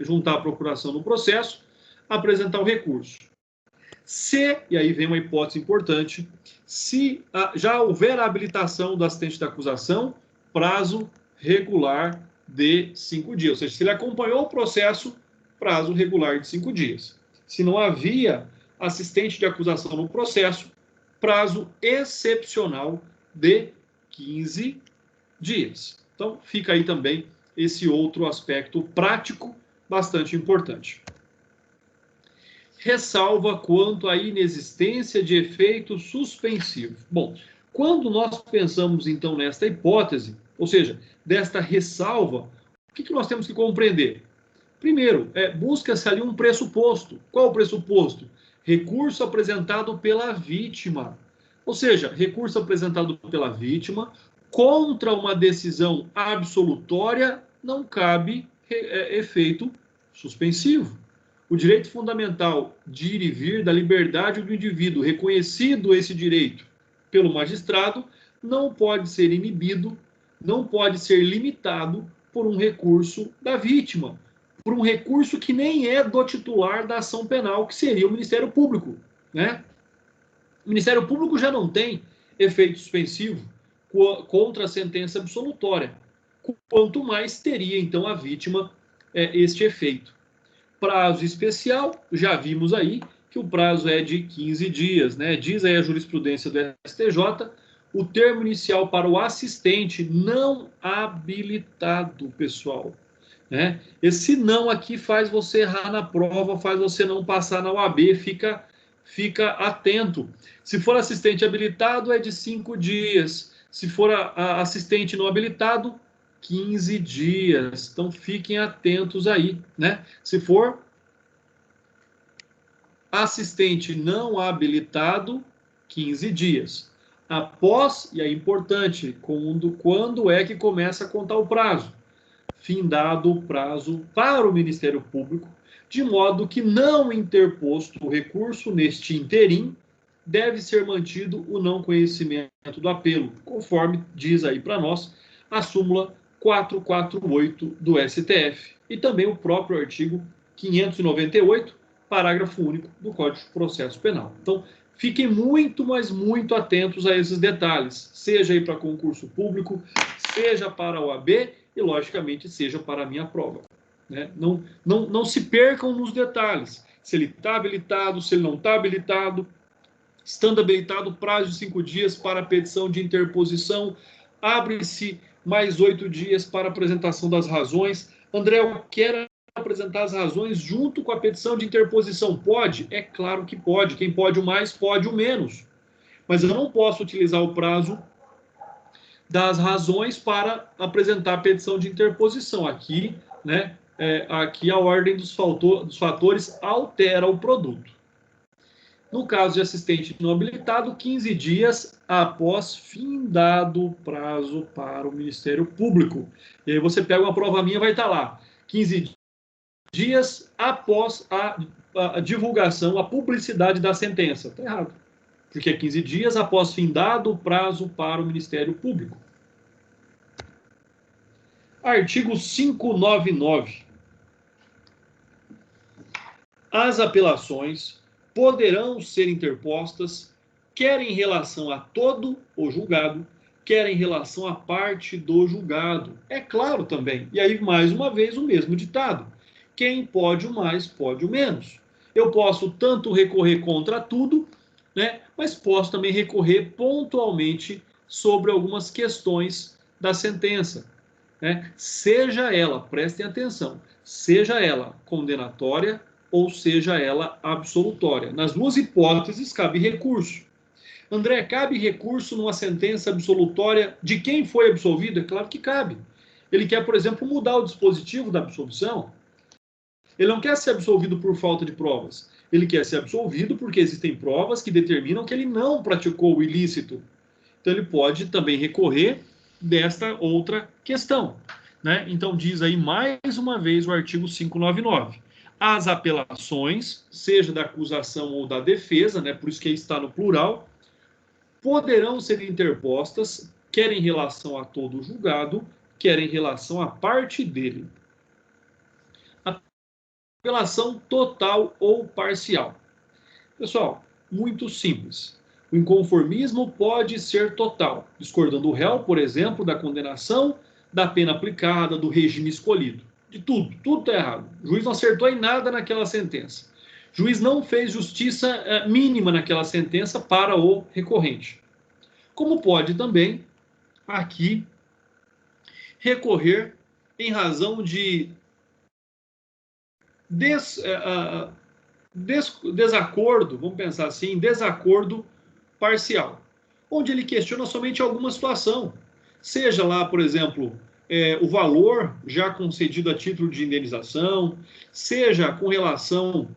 Speaker 1: juntar a procuração no processo, apresentar o recurso. E aí vem uma hipótese importante, se já houver a habilitação do assistente da acusação, prazo regular de 5 dias. Ou seja, se ele acompanhou o processo, prazo regular de 5 dias. Se não havia assistente de acusação no processo, prazo excepcional de 15 dias. Então, fica aí também esse outro aspecto prático bastante importante. Ressalva quanto à inexistência de efeito suspensivo. Bom, quando nós pensamos, então, nesta hipótese, ou seja, desta ressalva, o que nós temos que compreender? Primeiro, busca-se ali um pressuposto. Qual o pressuposto? Recurso apresentado pela vítima. Ou seja, recurso apresentado pela vítima contra uma decisão absolutória não cabe efeito suspensivo. O direito fundamental de ir e vir da liberdade do indivíduo, reconhecido esse direito pelo magistrado, não pode ser inibido, não pode ser limitado por um recurso da vítima, por um recurso que nem é do titular da ação penal, que seria o Ministério Público, né? O Ministério Público já não tem efeito suspensivo contra a sentença absolutória. Quanto mais teria, então, a vítima este efeito. Prazo especial, já vimos aí que o prazo é de 15 dias, né? Diz aí a jurisprudência do STJ, o termo inicial para o assistente não habilitado, pessoal. Né? Esse não aqui faz você errar na prova, faz você não passar na UAB, fica atento. Se for assistente habilitado, é de 5 dias. Se for assistente não habilitado, 15 dias. Então, fiquem atentos aí, né? Se for assistente não habilitado, 15 dias. Após, e é importante, quando é que começa a contar o prazo? Findado o prazo para o Ministério Público, de modo que, não interposto o recurso neste interim, deve ser mantido o não conhecimento do apelo, conforme diz aí para nós a súmula 448 do STF e também o próprio artigo 598, parágrafo único do Código de Processo Penal. Então, fiquem muito, mas muito atentos a esses detalhes, seja aí para concurso público, seja para a OAB e, logicamente, seja para a minha prova. Né? Não se percam nos detalhes. Se ele está habilitado, se ele não está habilitado. Estando habilitado, prazo de 5 dias para a petição de interposição. Abre-se mais 8 dias para a apresentação das razões. André, eu quero apresentar as razões junto com a petição de interposição. Pode? É claro que pode. Quem pode o mais, pode o menos. Mas eu não posso utilizar o prazo das razões para apresentar a petição de interposição. Aqui, né, aqui a ordem dos fatores altera o produto. No caso de assistente não habilitado, 15 dias após findado o prazo para o Ministério Público. E aí você pega uma prova minha, vai estar lá, 15 dias após a divulgação, a publicidade da sentença. Está errado, porque é 15 dias após findado o prazo para o Ministério Público. Artigo 599. As apelações poderão ser interpostas, quer em relação a todo o julgado, quer em relação à parte do julgado. É claro também. E aí, mais uma vez, o mesmo ditado. Quem pode o mais, pode o menos. Eu posso tanto recorrer contra tudo, né, mas posso também recorrer pontualmente sobre algumas questões da sentença. Né? Seja ela, prestem atenção, seja ela condenatória, ou seja ela absolutória. Nas duas hipóteses, cabe recurso. André, cabe recurso numa sentença absolutória de quem foi absolvido? É claro que cabe. Ele quer, por exemplo, mudar o dispositivo da absolvição. Ele não quer ser absolvido por falta de provas. Ele quer ser absolvido porque existem provas que determinam que ele não praticou o ilícito. Então, ele pode também recorrer desta outra questão. Né? Então, diz aí mais uma vez o artigo 599. As apelações, seja da acusação ou da defesa, né, por isso que está no plural, poderão ser interpostas, quer em relação a todo o julgado, quer em relação à parte dele. Apelação total ou parcial. Pessoal, muito simples. O inconformismo pode ser total, discordando o réu, por exemplo, da condenação, da pena aplicada, do regime escolhido. De tudo está errado. O juiz não acertou em nada naquela sentença. O juiz não fez justiça mínima naquela sentença para o recorrente. Como pode também, aqui, recorrer em razão de desacordo, vamos pensar assim, desacordo parcial, onde ele questiona somente alguma situação. Seja lá, por exemplo, o valor já concedido a título de indenização, seja com relação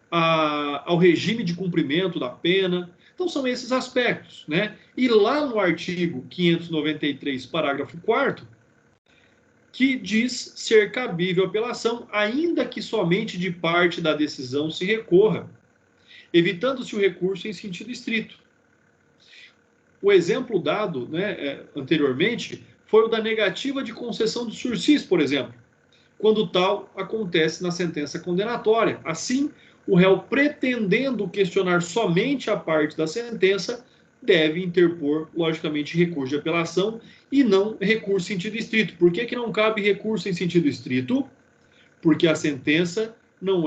Speaker 1: ao regime de cumprimento da pena. Então, são esses aspectos. Né? E lá no artigo 593, parágrafo 4º, que diz ser cabível apelação, ainda que somente de parte da decisão se recorra, evitando-se o recurso em sentido estrito. O exemplo dado, né, anteriormente foi o da negativa de concessão de sursis, por exemplo, quando tal acontece na sentença condenatória. Assim, o réu, pretendendo questionar somente a parte da sentença, deve interpor, logicamente, recurso de apelação e não recurso em sentido estrito. Por que não cabe recurso em sentido estrito? Porque a sentença não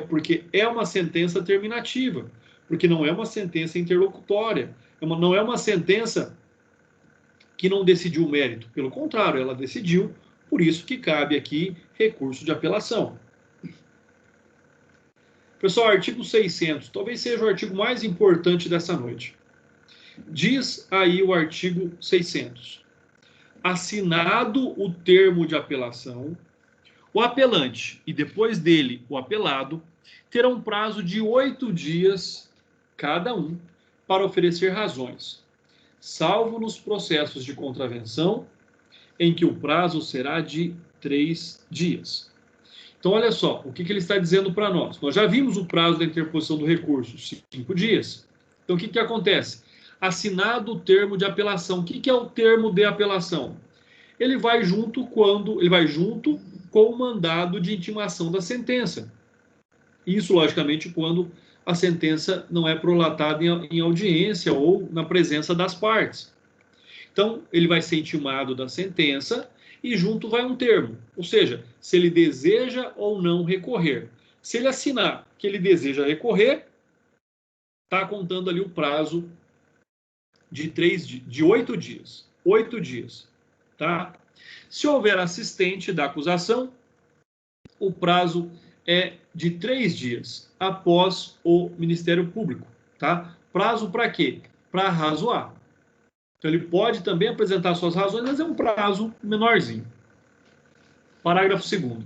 Speaker 1: porque é uma sentença terminativa, porque não é uma sentença interlocutória, não é uma sentença que não decidiu o mérito. Pelo contrário, ela decidiu, por isso que cabe aqui recurso de apelação. Pessoal, artigo 600, talvez seja o artigo mais importante dessa noite. Diz aí o artigo 600. Assinado o termo de apelação, o apelante e depois dele o apelado terão um prazo de 8 dias cada um para oferecer razões, salvo nos processos de contravenção, em que o prazo será de 3 dias. Então, olha só, o que ele está dizendo para nós? Nós já vimos o prazo da interposição do recurso, 5 dias. Então, o que acontece? Assinado o termo de apelação. O que é o termo de apelação? Ele vai junto com o mandado de intimação da sentença. Isso, logicamente, quando a sentença não é prolatada em audiência ou na presença das partes. Então, ele vai ser intimado da sentença e junto vai um termo, ou seja, se ele deseja ou não recorrer. Se ele assinar que ele deseja recorrer, está contando ali o prazo de 8 dias. 8 dias, tá? Se houver assistente da acusação, o prazo é de 3 dias após o Ministério Público, tá? Prazo para quê? Para arrazoar. Então, ele pode também apresentar suas razões, mas é um prazo menorzinho. Parágrafo 2º.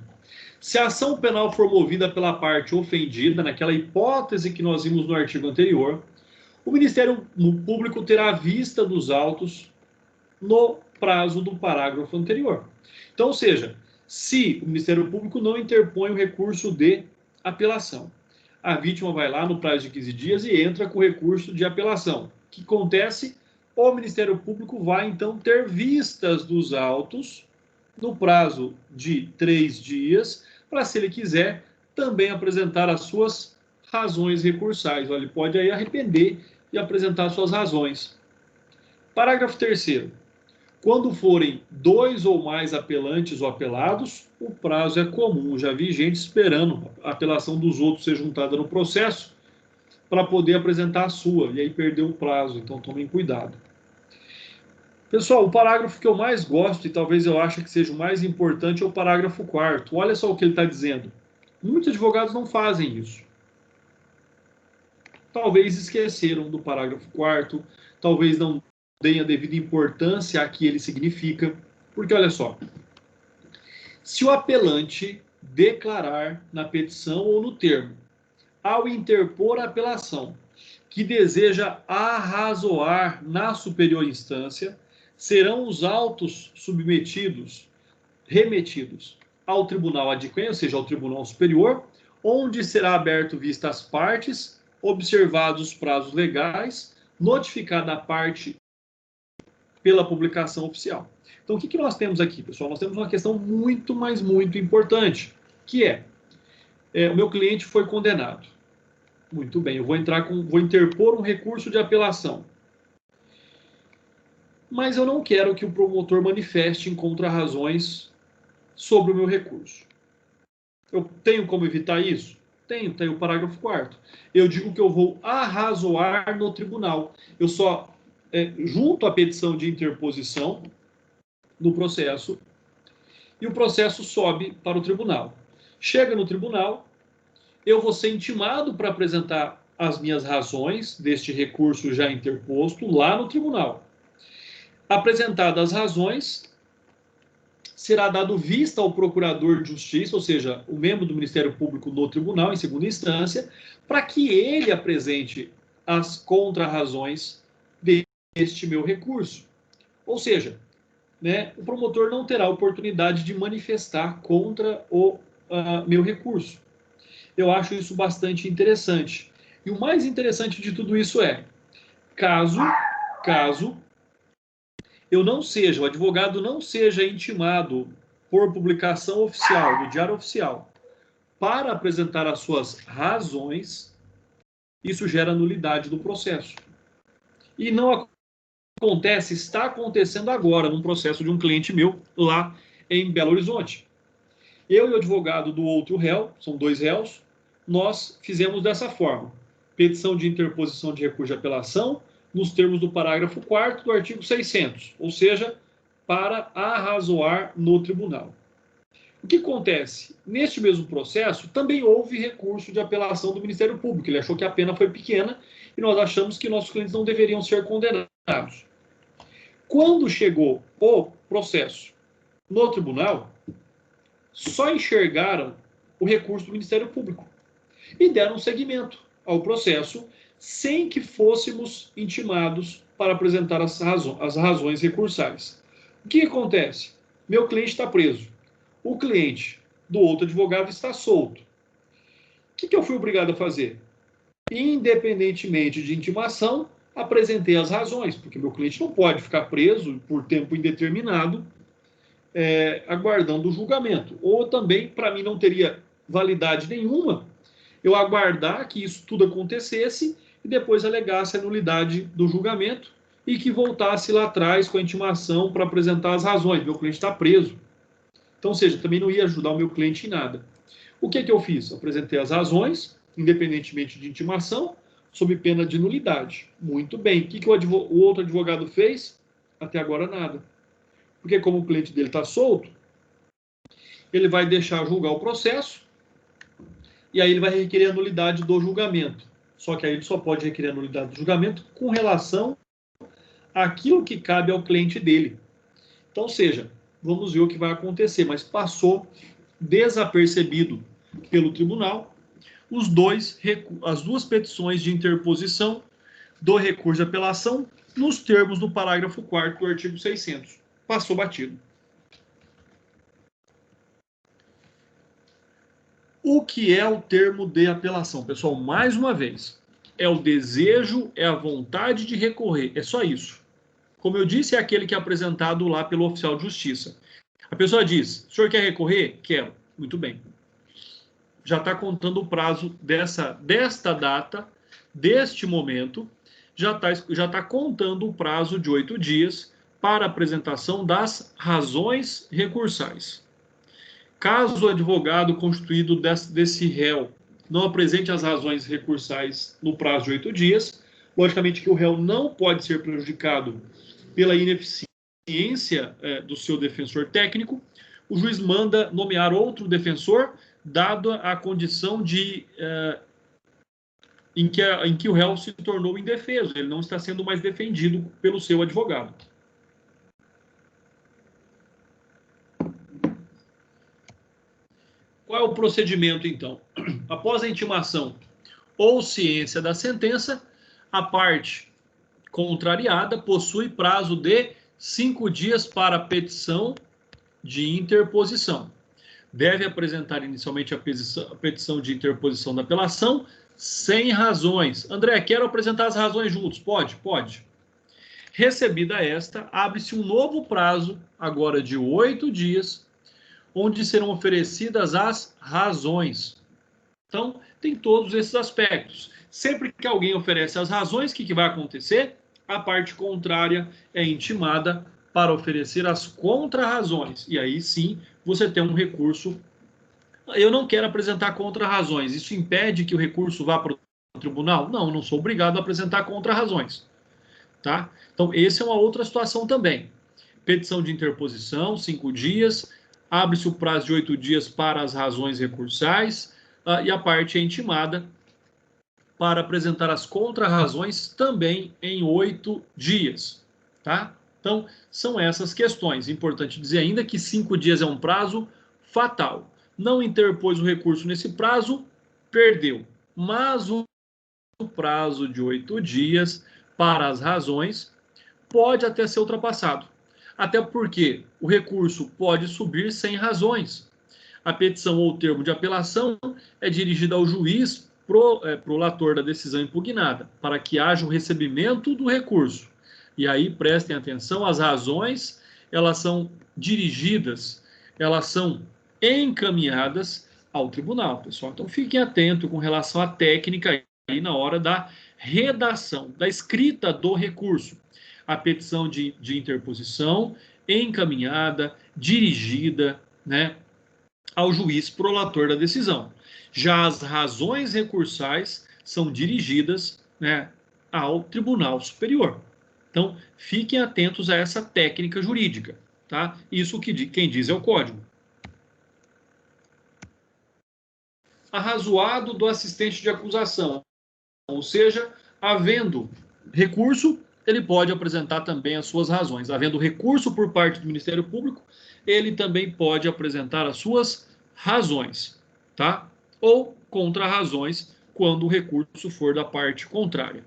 Speaker 1: Se a ação penal for movida pela parte ofendida, naquela hipótese que nós vimos no artigo anterior, o Ministério Público terá vista dos autos no prazo do parágrafo anterior. Então, ou seja, se o Ministério Público não interpõe o recurso de apelação, a vítima vai lá no prazo de 15 dias e entra com o recurso de apelação. O que acontece? O Ministério Público vai, então, ter vistas dos autos no prazo de 3 dias, para, se ele quiser, também apresentar as suas razões recursais. Ele pode aí arrepender e apresentar suas razões. Parágrafo 3º. Quando forem 2 ou mais apelantes ou apelados, o prazo é comum. Já vi gente esperando a apelação dos outros ser juntada no processo para poder apresentar a sua, e aí perdeu o prazo, então tomem cuidado. Pessoal, o parágrafo que eu mais gosto, e talvez eu ache que seja o mais importante, é o parágrafo 4º. Olha só o que ele está dizendo. Muitos advogados não fazem isso. Talvez esqueceram do parágrafo 4º, talvez não deem a devida importância a que ele significa, porque olha só, se o apelante declarar na petição ou no termo, ao interpor a apelação, que deseja arrazoar na superior instância, serão os autos remetidos ao tribunal adquirente, ou seja, ao tribunal superior, onde será aberto vista às partes, observados os prazos legais, notificada a parte pela publicação oficial. Então, o que nós temos aqui, pessoal? Nós temos uma questão muito, mas muito importante, que o meu cliente foi condenado. Muito bem, eu vou interpor um recurso de apelação. Mas eu não quero que o promotor manifeste em contrarrazões sobre o meu recurso. Eu tenho como evitar isso? Tenho, tem o parágrafo 4º. Eu digo que eu vou arrazoar no tribunal. Eu só junto a petição de interposição no processo, e o processo sobe para o tribunal. Chega no tribunal, eu vou ser intimado para apresentar as minhas razões deste recurso já interposto lá no tribunal. Apresentadas as razões, será dado vista ao procurador de justiça, ou seja, o membro do Ministério Público no tribunal, em segunda instância, para que ele apresente as contrarrazões deste meu recurso. Ou seja, o promotor não terá oportunidade de manifestar contra o meu recurso. Eu acho isso bastante interessante. E o mais interessante de tudo isso caso o advogado não seja intimado por publicação oficial, do Diário Oficial, para apresentar as suas razões, isso gera nulidade do processo. E não acontece, está acontecendo agora, num processo de um cliente meu lá em Belo Horizonte. Eu e o advogado do outro réu, são 2 réus, nós fizemos dessa forma. Petição de interposição de recurso de apelação, nos termos do parágrafo 4º do artigo 600, ou seja, para arrazoar no tribunal. O que acontece? Neste mesmo processo, também houve recurso de apelação do Ministério Público. Ele achou que a pena foi pequena e nós achamos que nossos clientes não deveriam ser condenados. Quando chegou o processo no tribunal, só enxergaram o recurso do Ministério Público e deram seguimento ao processo sem que fôssemos intimados para apresentar as razões recursais. O que acontece? Meu cliente está preso. O cliente do outro advogado está solto. O que eu fui obrigado a fazer? Independentemente de intimação, apresentei as razões, porque meu cliente não pode ficar preso por tempo indeterminado, aguardando o julgamento. Ou também, para mim, não teria validade nenhuma eu aguardar que isso tudo acontecesse e depois alegasse a nulidade do julgamento e que voltasse lá atrás com a intimação para apresentar as razões. Meu cliente está preso. Então, ou seja, também não ia ajudar o meu cliente em nada. O que eu fiz? Apresentei as razões, independentemente de intimação, sob pena de nulidade. Muito bem. O que o outro advogado fez? Até agora nada. Porque como o cliente dele está solto, ele vai deixar julgar o processo e aí ele vai requerer a nulidade do julgamento. Só que aí ele só pode requerer a nulidade do julgamento com relação àquilo que cabe ao cliente dele. Então, ou seja, vamos ver o que vai acontecer, mas passou desapercebido pelo tribunal as duas petições de interposição do recurso de apelação nos termos do parágrafo 4º do artigo 600. Passou batido. O que é o termo de apelação? Pessoal, mais uma vez, é o desejo, é a vontade de recorrer, é só isso. Como eu disse, é aquele que é apresentado lá pelo oficial de justiça. A pessoa diz, o senhor quer recorrer? Quero. Muito bem. Já está contando o prazo desta data, deste momento, já tá contando o prazo de 8 dias para apresentação das razões recursais. Caso o advogado constituído desse réu não apresente as razões recursais no prazo de 8 dias, logicamente que o réu não pode ser prejudicado pela ineficiência do seu defensor técnico, o juiz manda nomear outro defensor, dado a condição em que o réu se tornou indefeso, ele não está sendo mais defendido pelo seu advogado. Qual é o procedimento, então? Após a intimação ou ciência da sentença, a parte contrariada possui prazo de 5 dias para a petição de interposição. Deve apresentar inicialmente a petição de interposição da apelação sem razões. André, quero apresentar as razões juntos. Pode? Pode. Recebida esta, abre-se um novo prazo, agora de 8 dias, onde serão oferecidas as razões. Então, tem todos esses aspectos. Sempre que alguém oferece as razões, o que vai acontecer? A parte contrária é intimada para oferecer as contra-razões. E aí sim, você tem um recurso. Eu não quero apresentar contra-razões. Isso impede que o recurso vá para o tribunal? Não, não sou obrigado a apresentar contra-razões. Tá? Então, essa é uma outra situação também. Petição de interposição, 5 dias. Abre-se o prazo de 8 dias para as razões recursais e a parte é intimada para apresentar as contra-razões também em 8 dias. Tá? Então, são essas questões. Importante dizer ainda que 5 dias é um prazo fatal. Não interpôs o recurso nesse prazo, perdeu. Mas o prazo de 8 dias para as razões pode até ser ultrapassado. Até porque o recurso pode subir sem razões. A petição ou termo de apelação é dirigida ao juiz prolator da decisão impugnada, para que haja o recebimento do recurso. E aí, prestem atenção, as razões, elas são dirigidas, elas são encaminhadas ao tribunal, pessoal. Então, fiquem atentos com relação à técnica aí na hora da redação, da escrita do recurso. A petição de interposição encaminhada, dirigida, né, ao juiz prolator da decisão. Já as razões recursais são dirigidas, né, ao Tribunal Superior. Então, fiquem atentos a essa técnica jurídica, tá? Isso quem diz é o Código. Arrazoado do assistente de acusação, ou seja, havendo recurso, ele pode apresentar também as suas razões. Havendo recurso por parte do Ministério Público, ele também pode apresentar as suas razões, tá? Ou contra-razões, quando o recurso for da parte contrária.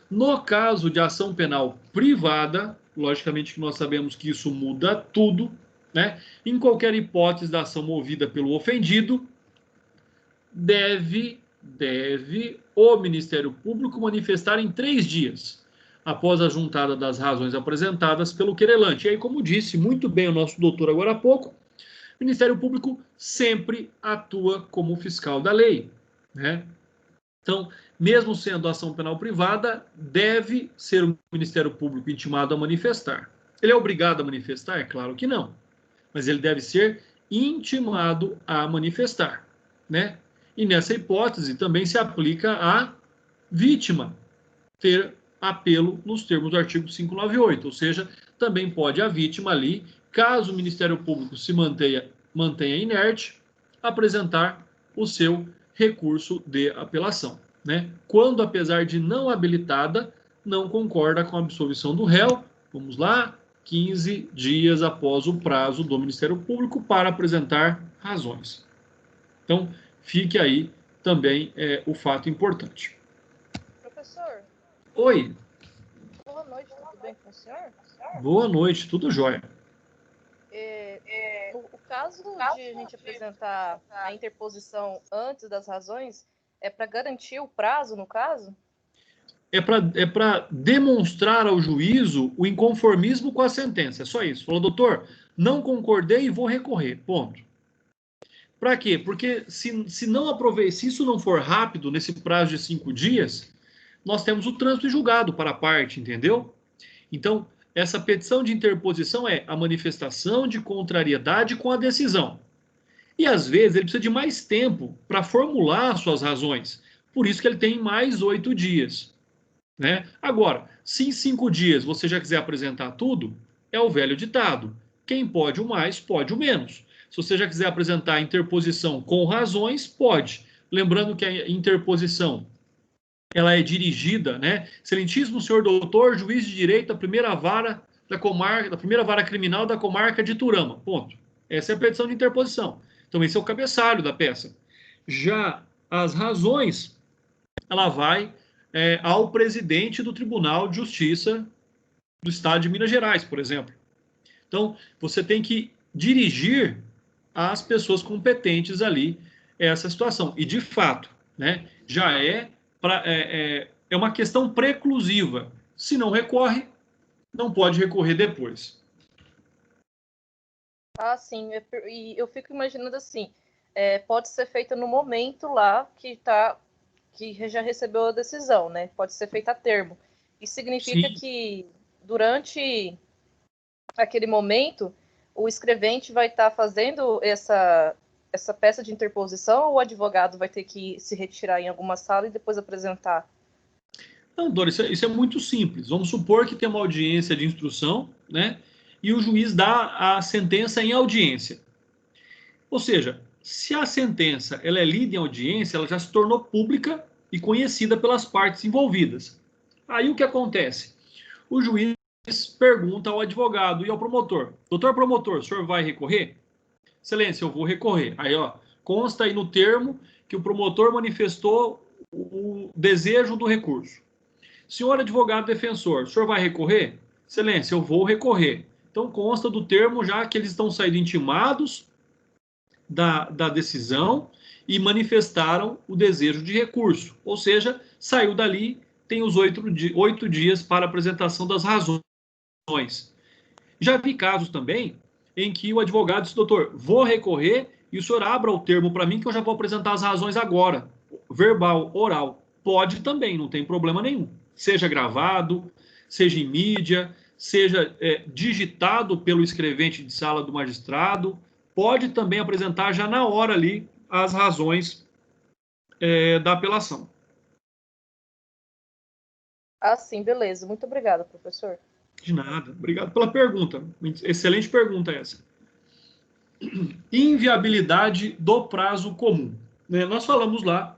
Speaker 1: No caso de ação penal privada, logicamente que nós sabemos que isso muda tudo, né? Em qualquer hipótese da ação movida pelo ofendido, deve o Ministério Público manifestar em 3 dias, após a juntada das razões apresentadas pelo querelante. E aí, como disse muito bem o nosso doutor agora há pouco, o Ministério Público sempre atua como fiscal da lei, né? Então, mesmo sendo ação penal privada, deve ser o Ministério Público intimado a manifestar. Ele é obrigado a manifestar? É claro que não. Mas ele deve ser intimado a manifestar, né? E nessa hipótese também se aplica a vítima ter apelo nos termos do artigo 598, ou seja, também pode a vítima ali, caso o Ministério Público se mantenha inerte, apresentar o seu recurso de apelação, né? Quando, apesar de não habilitada, não concorda com a absolvição do réu, vamos lá, 15 dias após o prazo do Ministério Público para apresentar razões. Então, fique aí também o fato importante.
Speaker 3: Professor.
Speaker 1: Oi.
Speaker 3: Boa noite, tudo bem com o senhor?
Speaker 1: Boa noite, tudo jóia.
Speaker 3: O caso de a gente apresentar a interposição antes das razões é para garantir o prazo, no caso?
Speaker 1: É para demonstrar ao juízo o inconformismo com a sentença, é só isso. Falou, doutor, não concordei e vou recorrer, ponto. Para quê? Porque se isso não for rápido, nesse prazo de 5 dias, nós temos o trânsito julgado para a parte, entendeu? Então, essa petição de interposição é a manifestação de contrariedade com a decisão. E, às vezes, ele precisa de mais tempo para formular suas razões. Por isso que ele tem mais 8 dias. Né? Agora, se em 5 dias você já quiser apresentar tudo, é o velho ditado. Quem pode o mais, pode o menos. Se você já quiser apresentar a interposição com razões, pode. Lembrando que a interposição ela é dirigida, né? Excelentíssimo senhor doutor, juiz de direito da primeira vara da comarca, da primeira vara criminal da comarca de Turama. Ponto. Essa é a petição de interposição. Então, esse é o cabeçalho da peça. Já as razões, ela vai ao presidente do Tribunal de Justiça do Estado de Minas Gerais, por exemplo. Então, você tem que dirigir às pessoas competentes ali essa situação. E, de fato, né, já é uma questão preclusiva. Se não recorre, não pode recorrer depois.
Speaker 3: Ah, sim. E eu fico imaginando assim, pode ser feita no momento lá que já recebeu a decisão, né? Pode ser feita a termo. Isso significa
Speaker 1: Sim.
Speaker 3: que durante aquele momento o escrevente vai estar fazendo essa peça de interposição ou o advogado vai ter que se retirar em alguma sala e depois apresentar?
Speaker 1: Não, Dora, isso é muito simples. Vamos supor que tem uma audiência de instrução, né? E o juiz dá a sentença em audiência. Ou seja, se a sentença ela é lida em audiência, ela já se tornou pública e conhecida pelas partes envolvidas. Aí o que acontece? O juiz pergunta ao advogado e ao promotor: doutor promotor, o senhor vai recorrer? Excelência, eu vou recorrer. Aí, ó, consta aí no termo que o promotor manifestou o desejo do recurso. Senhor advogado defensor, o senhor vai recorrer? Excelência, eu vou recorrer. Então, consta do termo já que eles estão saindo intimados da decisão e manifestaram o desejo de recurso. Ou seja, saiu dali, tem os 8 dias para apresentação das razões. Já vi casos também em que o advogado disse, doutor, vou recorrer e o senhor abra o termo para mim que eu já vou apresentar as razões agora, verbal, oral. Pode também, não tem problema nenhum. Seja gravado, seja em mídia, seja digitado pelo escrevente de sala do magistrado, pode também apresentar já na hora ali as razões da apelação.
Speaker 3: Ah, sim, beleza. Muito obrigada, professor.
Speaker 1: De nada. Obrigado pela pergunta. Excelente pergunta essa. Inviabilidade do prazo comum. Nós falamos lá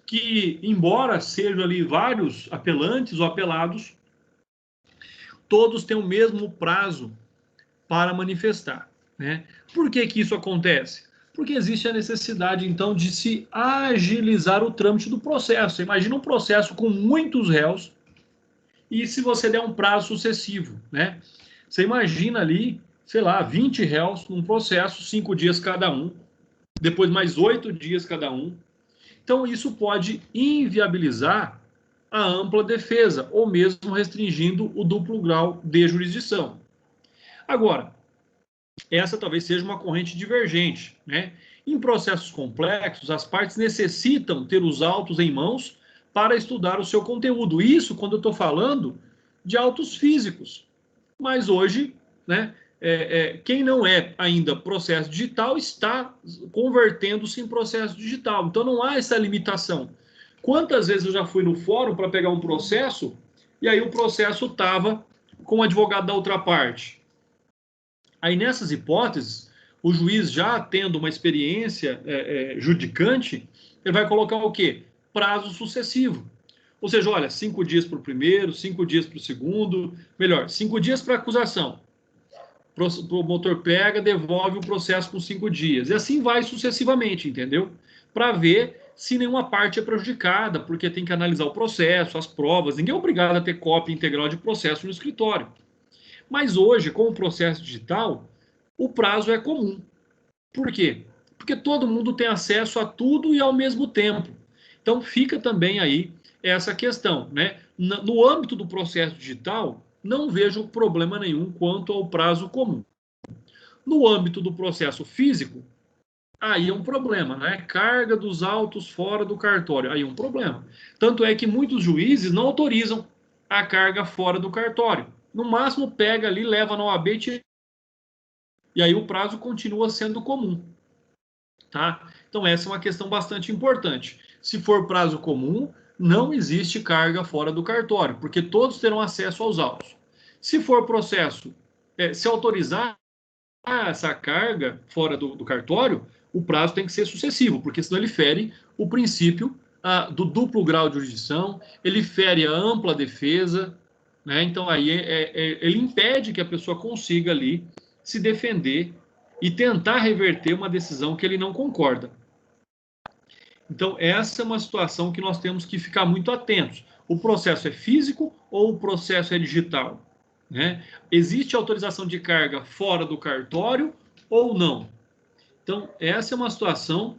Speaker 1: que, embora sejam ali vários apelantes ou apelados, todos têm o mesmo prazo para manifestar. Né? Por que que isso acontece? Porque existe a necessidade, então, de se agilizar o trâmite do processo. Você imagina um processo com muitos réus e se você der um prazo sucessivo, né? Você imagina ali, sei lá, 20 réus num processo, 5 dias cada um, depois mais 8 dias cada um. Então, isso pode inviabilizar a ampla defesa, ou mesmo restringindo o duplo grau de jurisdição. Agora, essa talvez seja uma corrente divergente, né? Em processos complexos, as partes necessitam ter os autos em mãos para estudar o seu conteúdo. Isso quando eu estou falando de autos físicos. Mas hoje, né, quem não é ainda processo digital está convertendo-se em processo digital. Então não há essa limitação. Quantas vezes eu já fui no fórum para pegar um processo e aí o processo estava com o advogado da outra parte? Aí nessas hipóteses, o juiz já tendo uma experiência judicante, ele vai colocar o quê? Prazo sucessivo. Ou seja, olha, 5 dias para o primeiro, 5 dias para o segundo, melhor, 5 dias para a acusação. O promotor pega, devolve o processo com 5 dias. E assim vai sucessivamente, entendeu? Para ver se nenhuma parte é prejudicada, porque tem que analisar o processo, as provas. Ninguém é obrigado a ter cópia integral de processo no escritório. Mas hoje, com o processo digital, o prazo é comum. Por quê? Porque todo mundo tem acesso a tudo e ao mesmo tempo. Então fica também aí essa questão, né? No âmbito do processo digital, não vejo problema nenhum quanto ao prazo comum. No âmbito do processo físico, aí é um problema, né? Carga dos autos fora do cartório, aí é um problema. Tanto é que muitos juízes não autorizam a carga fora do cartório. No máximo, pega ali, leva na OAB e aí o prazo continua sendo comum. Tá? Então, essa é uma questão bastante importante. Se for prazo comum, não existe carga fora do cartório, porque todos terão acesso aos autos. Se for processo, se autorizar essa carga fora do cartório, o prazo tem que ser sucessivo, porque senão ele fere o princípio do duplo grau de jurisdição, ele fere a ampla defesa, né? Então aí ele impede que a pessoa consiga ali se defender e tentar reverter uma decisão que ele não concorda. Então essa é uma situação que nós temos que ficar muito atentos. O processo é físico ou o processo é digital? Né? Existe autorização de carga fora do cartório ou não? Então essa é uma situação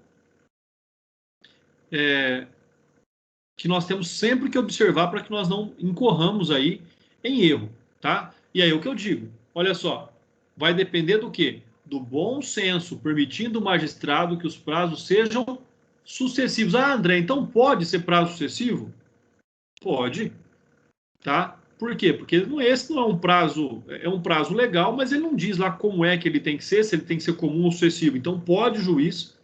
Speaker 1: que nós temos sempre que observar para que nós não incorramos aí em erro, tá? E aí o que eu digo, olha só, vai depender do quê? Do bom senso, permitindo o magistrado que os prazos sejam sucessivos. Ah, André, então pode ser prazo sucessivo? Pode, tá? Por quê? Porque esse não é um prazo legal, mas ele não diz lá como é que ele tem que ser, se ele tem que ser comum ou sucessivo. Então pode o juiz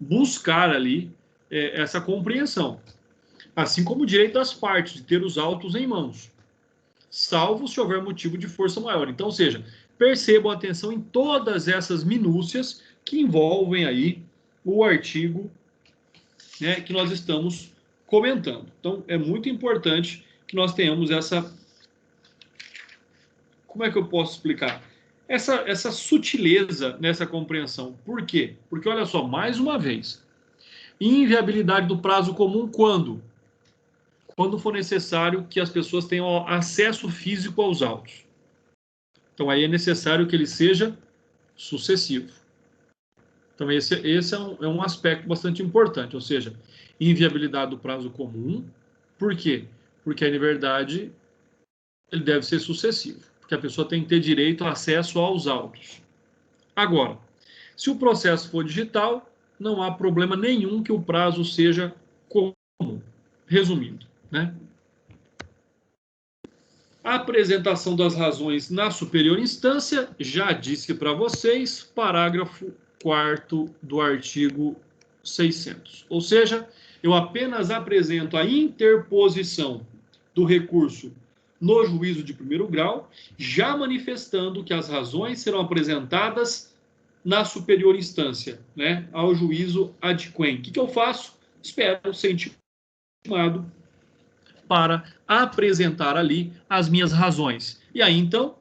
Speaker 1: buscar ali essa compreensão. Assim como o direito das partes de ter os autos em mãos, salvo se houver motivo de força maior. Então, ou seja, percebam atenção em todas essas minúcias que envolvem aí o artigo, né, que nós estamos comentando. Então, é muito importante que nós tenhamos essa... Como é que eu posso explicar? Essa sutileza nessa compreensão. Por quê? Porque, olha só, mais uma vez, inviabilidade do prazo comum quando? Quando for necessário que as pessoas tenham acesso físico aos autos. Então, aí é necessário que ele seja sucessivo. Então, esse é um aspecto bastante importante, ou seja, inviabilidade do prazo comum. Por quê? Porque, na verdade, ele deve ser sucessivo, porque a pessoa tem que ter direito a acesso aos autos. Agora, se o processo for digital, não há problema nenhum que o prazo seja como? Resumindo, né? A apresentação das razões na superior instância, já disse para vocês, parágrafo 4º do artigo 600. Ou seja, eu apenas apresento a interposição do recurso no juízo de primeiro grau, já manifestando que as razões serão apresentadas na superior instância, né, ao juízo ad quem. O que eu faço? Espero ser intimado para apresentar ali as minhas razões. E aí, então,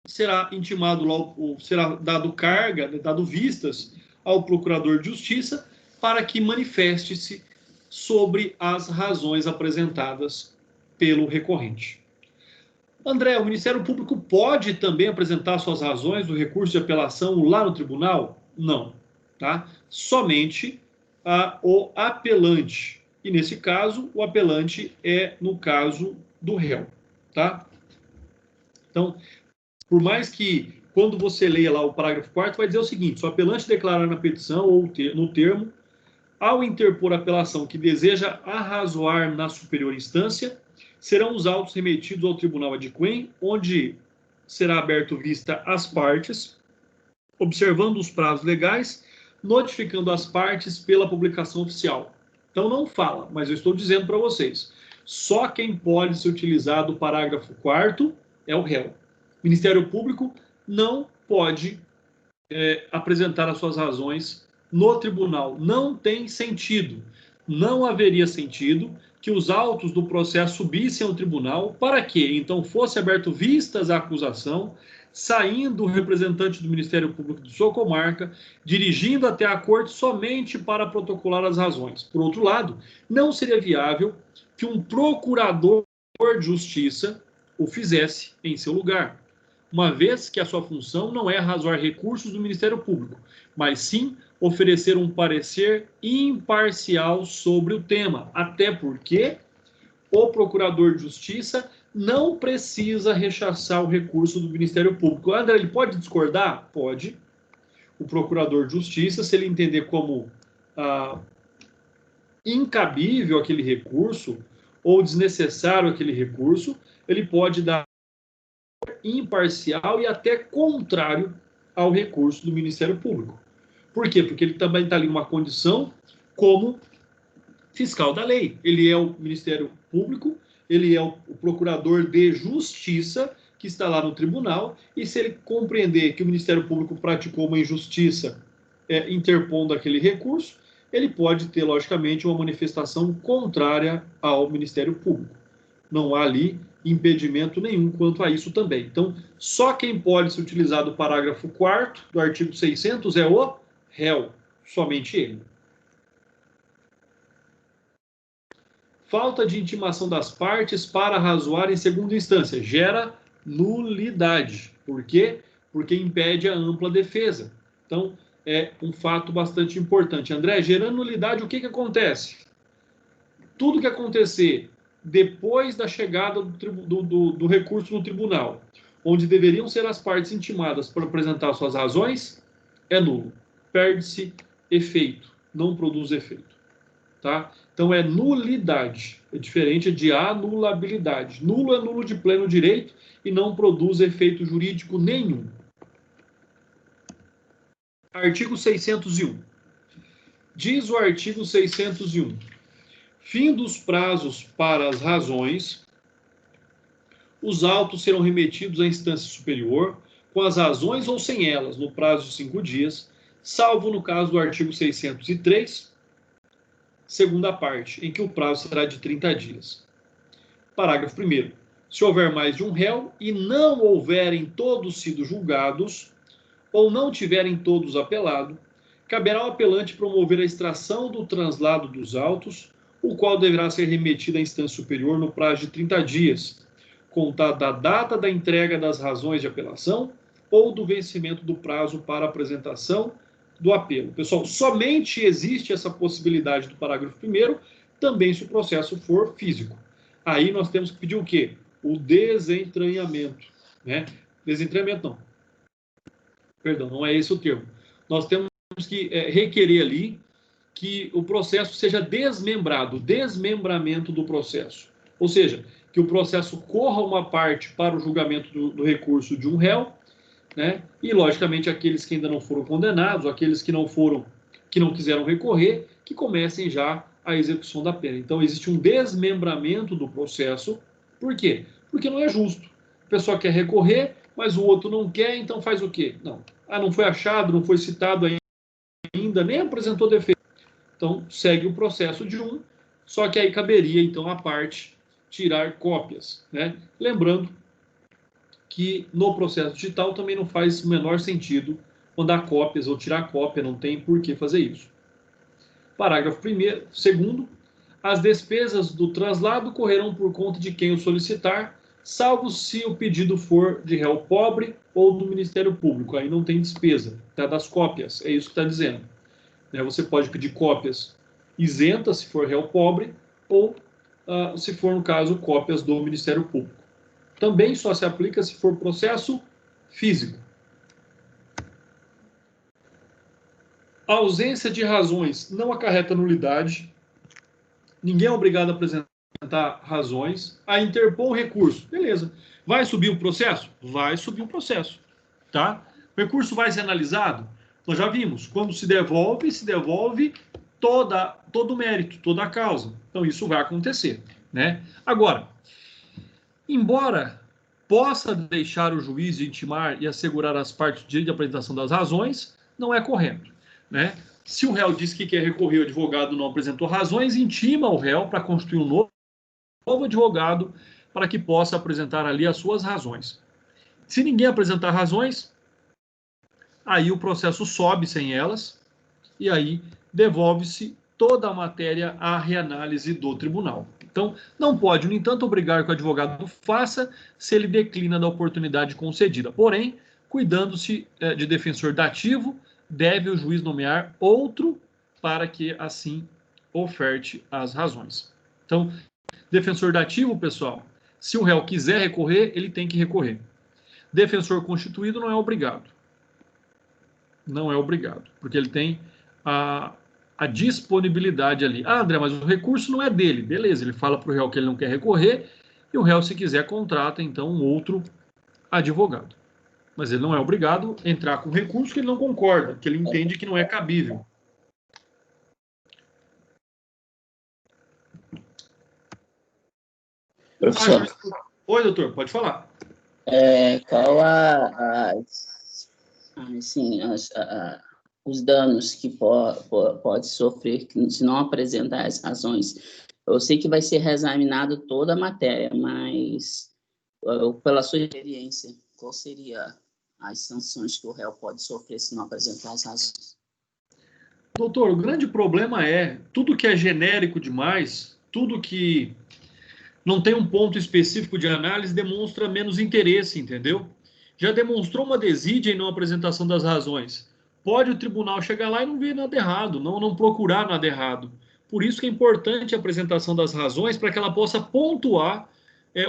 Speaker 1: será intimado, será dado carga, dado vistas ao procurador de justiça para que manifeste-se sobre as razões apresentadas pelo recorrente. André, o Ministério Público pode também apresentar suas razões do recurso de apelação lá no tribunal? Não, tá? Somente o apelante. E, nesse caso, o apelante é no caso do réu, tá? Então, por mais que, quando você leia lá o parágrafo 4º, vai dizer o seguinte: se o apelante declarar na petição ou no termo, ao interpor a apelação que deseja arrazoar na superior instância, serão os autos remetidos ao tribunal ad quem, onde será aberto vista às partes, observando os prazos legais, notificando as partes pela publicação oficial. Então não fala, mas eu estou dizendo para vocês, só quem pode se utilizar do parágrafo 4º é o réu. O Ministério Público não pode apresentar as suas razões no tribunal. Não tem sentido. Não haveria sentido que os autos do processo subissem ao tribunal para que, então, fosse aberto vistas à acusação, saindo o representante do Ministério Público de sua comarca, dirigindo até a corte somente para protocolar as razões. Por outro lado, não seria viável que um procurador de justiça o fizesse em seu lugar, uma vez que a sua função não é arrazoar recursos do Ministério Público, mas sim oferecer um parecer imparcial sobre o tema, até porque o procurador de justiça não precisa rechaçar o recurso do Ministério Público. André, ele pode discordar? Pode. O procurador de justiça, se ele entender como incabível aquele recurso ou desnecessário aquele recurso, ele pode dar imparcial e até contrário ao recurso do Ministério Público. Por quê? Porque ele também está ali numa condição como fiscal da lei. Ele é o Ministério Público, ele é o procurador de justiça que está lá no tribunal, e se ele compreender que o Ministério Público praticou uma injustiça interpondo aquele recurso, ele pode ter, logicamente, uma manifestação contrária ao Ministério Público. Não há ali impedimento nenhum quanto a isso também. Então, só quem pode se utilizar do parágrafo 4º do artigo 600 é o réu, somente ele. Falta de intimação das partes para arrazoar em segunda instância gera nulidade. Por quê? Porque impede a ampla defesa. Então, é um fato bastante importante. André, gerando nulidade, o que acontece? Tudo que acontecer depois da chegada do recurso no tribunal, onde deveriam ser as partes intimadas para apresentar suas razões, é nulo. Perde-se efeito, não produz efeito. Tá? Então é nulidade, é diferente de anulabilidade. Nulo é nulo de pleno direito e não produz efeito jurídico nenhum. Artigo 601. Diz o artigo 601. Fim dos prazos para as razões, os autos serão remetidos à instância superior com as razões ou sem elas, no prazo de 5 dias, salvo no caso do artigo 603, segunda parte, em que o prazo será de 30 dias. Parágrafo 1º. Se houver mais de um réu e não houverem todos sido julgados, ou não tiverem todos apelado, caberá ao apelante promover a extração do translado dos autos, o qual deverá ser remetido à instância superior no prazo de 30 dias, contado da data da entrega das razões de apelação ou do vencimento do prazo para apresentação do apelo. Pessoal, somente existe essa possibilidade do parágrafo 1º, também se o processo for físico. Aí nós temos que pedir o quê? O desentranhamento, né? Desentranhamento não. Perdão, não é esse o termo. Nós temos que requerer ali que o processo seja desmembrado, desmembramento do processo. Ou seja, que o processo corra uma parte para o julgamento do recurso de um réu, né? E, logicamente, aqueles que ainda não foram condenados, aqueles que não quiseram recorrer, que comecem já a execução da pena. Então, existe um desmembramento do processo. Por quê? Porque não é justo. A pessoa quer recorrer, mas o outro não quer, então faz o quê? Não foi achado, não foi citado ainda, nem apresentou defesa. Então, segue o processo de um, só que aí caberia, então, a parte tirar cópias, né? Lembrando que no processo digital também não faz o menor sentido mandar cópias ou tirar cópia, não tem por que fazer isso. Parágrafo 2º, as despesas do traslado correrão por conta de quem o solicitar, salvo se o pedido for de réu pobre ou do Ministério Público. Aí não tem despesa, tá? Das cópias, é isso que está dizendo. Você pode pedir cópias isentas, se for réu pobre, ou, se for, no caso, cópias do Ministério Público. Também só se aplica se for processo físico. A ausência de razões não acarreta nulidade. Ninguém é obrigado a apresentar razões. A interpor o recurso. Beleza. Vai subir o processo? Vai subir o processo. Tá? O recurso vai ser analisado? Nós já vimos. Quando se devolve todo o mérito, toda a causa. Então, isso vai acontecer, né? Agora, embora possa deixar o juiz de intimar e assegurar às partes o direito de apresentação das razões, não é correto, né? Se o réu diz que quer recorrer, o advogado não apresentou razões, intima o réu para constituir um novo advogado para que possa apresentar ali as suas razões. Se ninguém apresentar razões, aí o processo sobe sem elas e aí devolve-se toda a matéria à reanálise do tribunal. Então, não pode, no entanto, obrigar que o advogado faça se ele declina da oportunidade concedida. Porém, cuidando-se de defensor dativo, deve o juiz nomear outro para que, assim, oferte as razões. Então, defensor dativo, pessoal, se o réu quiser recorrer, ele tem que recorrer. Defensor constituído não é obrigado. Não é obrigado, porque ele tem a disponibilidade ali. André, mas o recurso não é dele. Beleza, ele fala para o réu que ele não quer recorrer, e o réu, se quiser, contrata, então, um outro advogado. Mas ele não é obrigado a entrar com recurso que ele não concorda, que ele entende que não é cabível.
Speaker 2: Professor.
Speaker 1: Oi, doutor, pode falar.
Speaker 2: Qual os danos que pode sofrer se não apresentar as razões? Eu sei que vai ser reexaminado toda a matéria, mas pela sua experiência, qual seria as sanções que o réu pode sofrer se não apresentar as razões?
Speaker 1: Doutor, o grande problema é tudo que é genérico demais, tudo que não tem um ponto específico de análise demonstra menos interesse, entendeu? Já demonstrou uma desídia em não apresentação das razões. Pode o tribunal chegar lá e não ver nada errado, não procurar nada errado. Por isso que é importante a apresentação das razões para que ela possa pontuar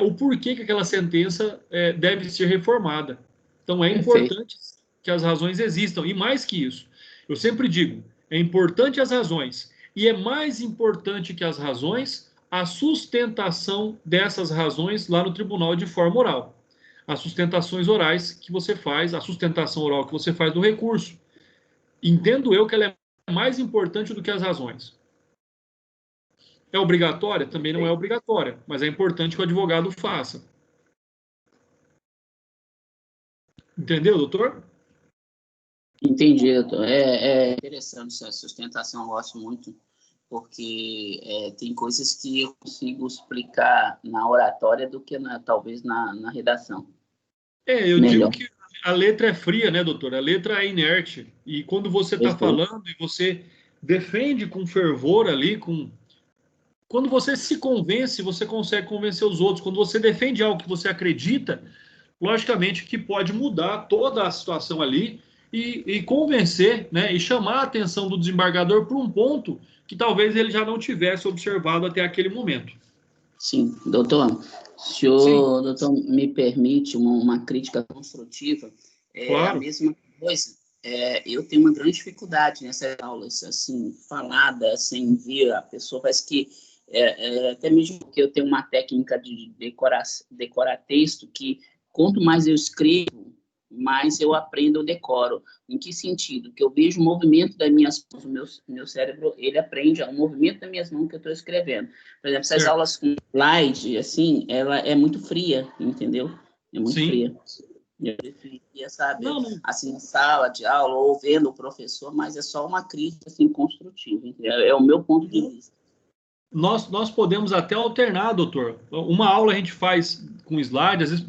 Speaker 1: o porquê que aquela sentença deve ser reformada. Então é importante que as razões existam. E mais que isso, eu sempre digo, é importante as razões. E é mais importante que as razões a sustentação dessas razões lá no tribunal de forma oral. As sustentações orais que você faz, a sustentação oral que você faz do recurso. Entendo eu que ela é mais importante do que as razões. É obrigatória? Também não é obrigatória, mas é importante que o advogado faça. Entendeu, doutor?
Speaker 2: Entendi, doutor. É interessante essa sustentação, eu gosto muito, porque tem coisas que eu consigo explicar na oratória do que talvez na redação.
Speaker 1: Eu digo que a letra é fria, né, doutor? A letra é inerte. E quando você está falando e você defende com fervor ali, quando você se convence, você consegue convencer os outros. Quando você defende algo que você acredita, logicamente que pode mudar toda a situação ali e convencer, né, e chamar a atenção do desembargador por um ponto que talvez ele já não tivesse observado até aquele momento.
Speaker 2: Sim, doutor. Se o doutor me permite uma crítica construtiva,
Speaker 1: claro.
Speaker 2: A mesma coisa eu tenho uma grande dificuldade nessas aulas, assim, falada, sem ver a pessoa, parece que, até mesmo porque eu tenho uma técnica de decorar texto, que quanto mais eu escrevo, mais eu aprendo, eu decoro. Em que sentido? Que eu vejo o movimento das minhas mãos, meu cérebro, ele aprende o movimento das minhas mãos que eu estou escrevendo. Por exemplo, essas aulas com slide, assim, ela é muito fria, entendeu? É muito fria. Eu preferia, sabe, assim, em sala de aula, ou vendo o professor, mas é só uma crítica, assim, construtiva, entendeu? É o meu ponto de vista.
Speaker 1: Nós podemos até alternar, doutor. Uma aula a gente faz com slide, às vezes,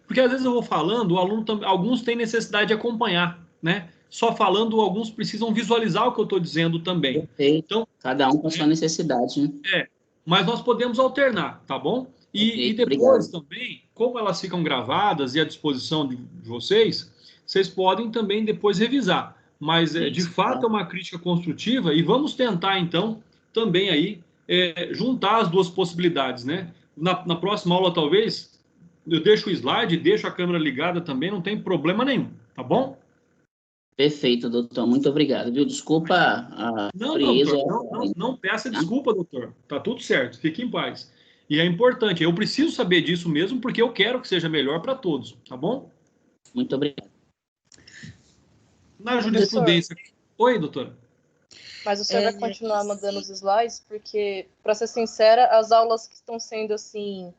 Speaker 1: porque às vezes eu vou falando, o aluno alguns têm necessidade de acompanhar, né? Só falando, alguns precisam visualizar o que eu estou dizendo também.
Speaker 2: Perfeito. Então, cada um com a sua necessidade, né?
Speaker 1: Mas nós podemos alternar, tá bom? E depois também, como elas ficam gravadas e à disposição de vocês podem também depois revisar. Mas, de fato, é uma crítica construtiva e vamos tentar, então, também aí juntar as duas possibilidades, né? Na próxima aula, talvez, eu deixo o slide, deixo a câmera ligada também, não tem problema nenhum, tá bom?
Speaker 2: Perfeito, doutor. Muito obrigado, viu? Desculpa a frieza.
Speaker 1: Não peça desculpa, doutor. Tá tudo certo, fique em paz. E é importante, eu preciso saber disso mesmo, porque eu quero que seja melhor para todos, tá bom?
Speaker 2: Muito obrigado.
Speaker 1: Na jurisprudência... Oi, doutora.
Speaker 3: Mas o senhor vai continuar mandando os slides, porque, para ser sincera, as aulas que estão sendo assim...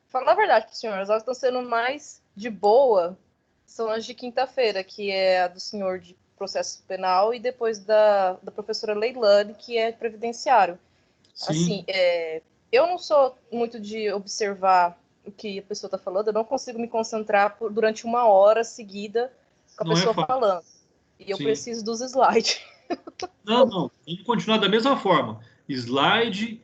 Speaker 3: Falar a verdade para o senhor, as aulas que estão sendo mais de boa são as de quinta-feira, que é a do senhor de processo penal, e depois da professora Leilane, que é previdenciário.
Speaker 1: Sim.
Speaker 3: Assim, eu não sou muito de observar o que a pessoa está falando, eu não consigo me concentrar durante 1 hora seguida com a pessoa falando. E eu preciso dos slides.
Speaker 1: Não, vamos continuar da mesma forma. Slide,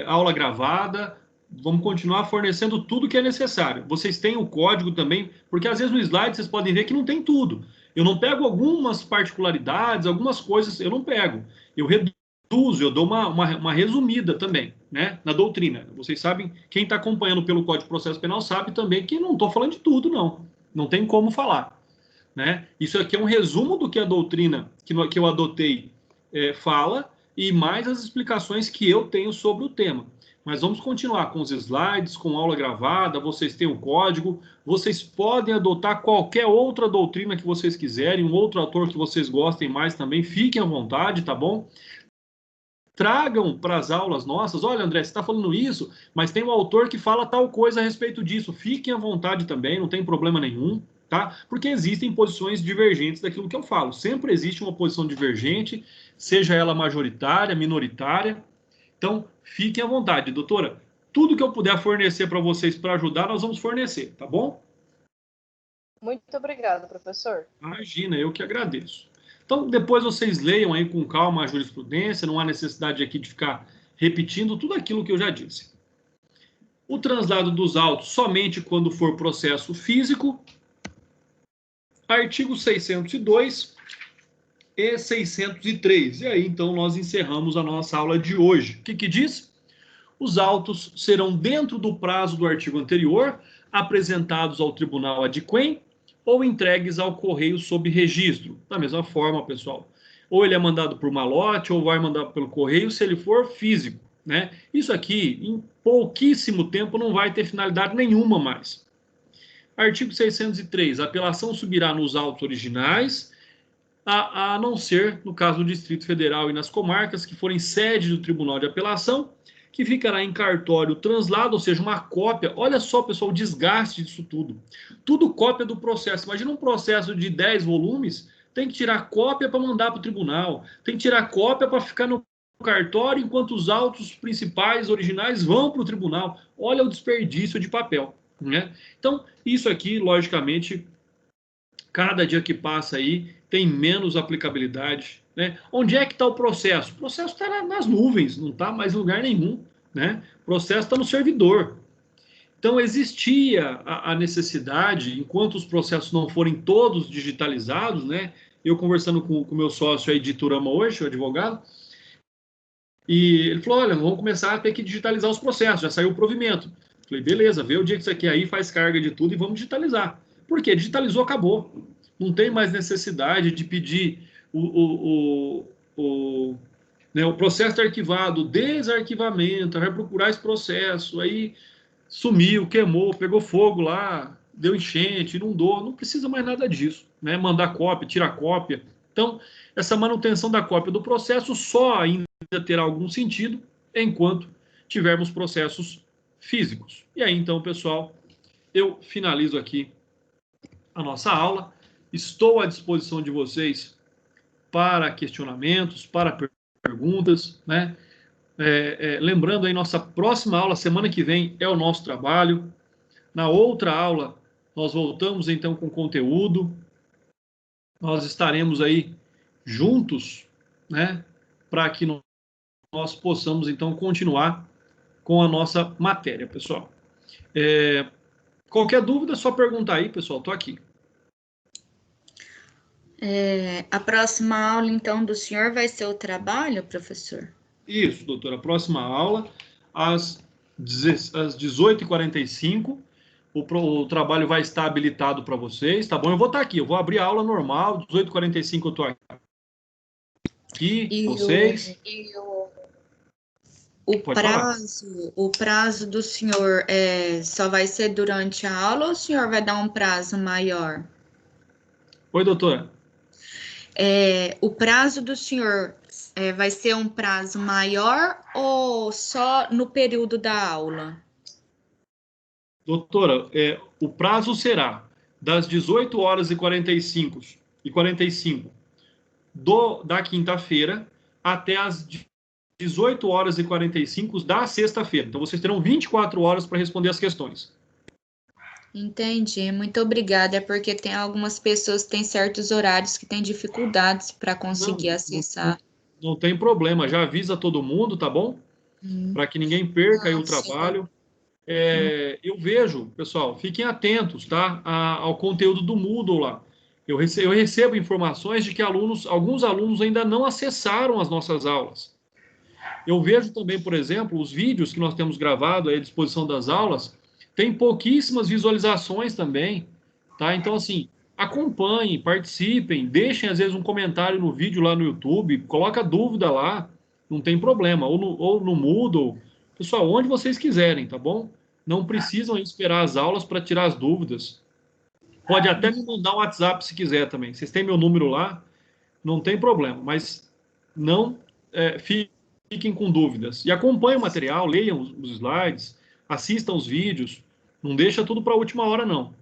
Speaker 1: aula gravada, vamos continuar fornecendo tudo que é necessário. Vocês têm o código também, porque às vezes no slide vocês podem ver que não tem tudo. Eu não pego algumas particularidades, algumas coisas, eu não pego. Eu reduzo, eu dou uma resumida também, né, na doutrina. Vocês sabem, quem está acompanhando pelo Código de Processo Penal sabe também que não estou falando de tudo, não. Não tem como falar. Né? Isso aqui é um resumo do que a doutrina que eu adotei fala e mais as explicações que eu tenho sobre o tema. Mas vamos continuar com os slides, com aula gravada, vocês têm o código, vocês podem adotar qualquer outra doutrina que vocês quiserem, um outro autor que vocês gostem mais também, fiquem à vontade, tá bom? Tragam para as aulas nossas, olha André, você está falando isso, mas tem um autor que fala tal coisa a respeito disso, fiquem à vontade também, não tem problema nenhum. Tá? Porque existem posições divergentes daquilo que eu falo. Sempre existe uma posição divergente, seja ela majoritária, minoritária. Então, fiquem à vontade, doutora. Tudo que eu puder fornecer para vocês para ajudar, nós vamos fornecer, tá bom?
Speaker 3: Muito obrigada, professor.
Speaker 1: Imagina, eu que agradeço. Então, depois vocês leiam aí com calma a jurisprudência, não há necessidade aqui de ficar repetindo tudo aquilo que eu já disse. O translado dos autos somente quando for processo físico. Artigo 602 e 603. E aí, então, nós encerramos a nossa aula de hoje. O que diz? Os autos serão, dentro do prazo do artigo anterior, apresentados ao tribunal adquém ou entregues ao correio sob registro. Da mesma forma, pessoal. Ou ele é mandado por malote, ou vai mandar pelo correio, se ele for físico. Né? Isso aqui, em pouquíssimo tempo, não vai ter finalidade nenhuma mais. Artigo 603. A apelação subirá nos autos originais, a não ser no caso do Distrito Federal e nas comarcas que forem sede do Tribunal de Apelação, que ficará em cartório translado, ou seja, uma cópia. Olha só, pessoal, o desgaste disso tudo. Tudo cópia do processo. Imagina um processo de 10 volumes, tem que tirar cópia para mandar para o tribunal, tem que tirar cópia para ficar no cartório, enquanto os autos principais, originais, vão para o tribunal. Olha o desperdício de papel. Né? Então, isso aqui, logicamente, cada dia que passa aí tem menos aplicabilidade. Né? Onde é que está o processo? O processo está nas nuvens, não está mais em lugar nenhum. Né? O processo está no servidor. Então, existia a necessidade, enquanto os processos não forem todos digitalizados, né? Eu conversando com o meu sócio aí de Iturama hoje, o advogado, e ele falou, olha, vamos começar a ter que digitalizar os processos, já saiu o provimento. Falei, beleza, vê o dia que isso aqui aí faz carga de tudo e vamos digitalizar. Por quê? Digitalizou, acabou. não tem mais necessidade de pedir né, o processo arquivado, o desarquivamento, vai procurar esse processo, aí sumiu, queimou, pegou fogo lá, deu enchente, inundou, não precisa mais nada disso, né? Mandar cópia, tirar cópia. Então, essa manutenção da cópia do processo só ainda terá algum sentido enquanto tivermos processos físicos. E aí, então, pessoal, eu finalizo aqui a nossa aula. Estou à disposição de vocês para questionamentos, para perguntas, né? Lembrando aí, nossa próxima aula, semana que vem, é o nosso trabalho. Na outra aula, nós voltamos então com conteúdo. Nós estaremos aí juntos, né? Para que nós possamos então continuar com a nossa matéria, pessoal. Qualquer dúvida, é só perguntar aí, pessoal. Estou aqui.
Speaker 4: A próxima aula, então, do senhor vai ser o trabalho, professor?
Speaker 1: Isso, doutora. A próxima aula, às 18h45, o trabalho vai estar habilitado para vocês, tá bom? Eu vou estar aqui, eu vou abrir a aula normal, 18h45 eu estou aqui, vocês.
Speaker 4: O prazo do senhor só vai ser durante a aula ou o senhor vai dar um prazo maior?
Speaker 1: Oi, doutora.
Speaker 4: O prazo do senhor vai ser um prazo maior ou só no período da aula?
Speaker 1: Doutora, o prazo será das 18h45 da quinta-feira até as 18h45 da sexta-feira. Então, vocês terão 24 horas para responder as questões.
Speaker 4: Entendi, muito obrigada. É porque tem algumas pessoas que têm certos horários que têm dificuldades para conseguir acessar.
Speaker 1: Não tem problema, já avisa todo mundo, tá bom? Para que ninguém perca aí o trabalho. Eu vejo, pessoal, fiquem atentos, tá? Ao conteúdo do Moodle lá. Eu recebo informações de que alguns alunos ainda não acessaram as nossas aulas. Eu vejo também, por exemplo, os vídeos que nós temos gravado aí à disposição das aulas, tem pouquíssimas visualizações também, tá? Então, assim, acompanhem, participem, deixem, às vezes, um comentário no vídeo lá no YouTube, coloca dúvida lá, não tem problema, ou no Moodle, pessoal, onde vocês quiserem, tá bom? Não precisam esperar as aulas para tirar as dúvidas. Pode até me mandar um WhatsApp se quiser também. Vocês têm meu número lá, não tem problema, mas não fiquem com dúvidas. E acompanhem o material, leiam os slides, assistam os vídeos, não deixa tudo para a última hora, não.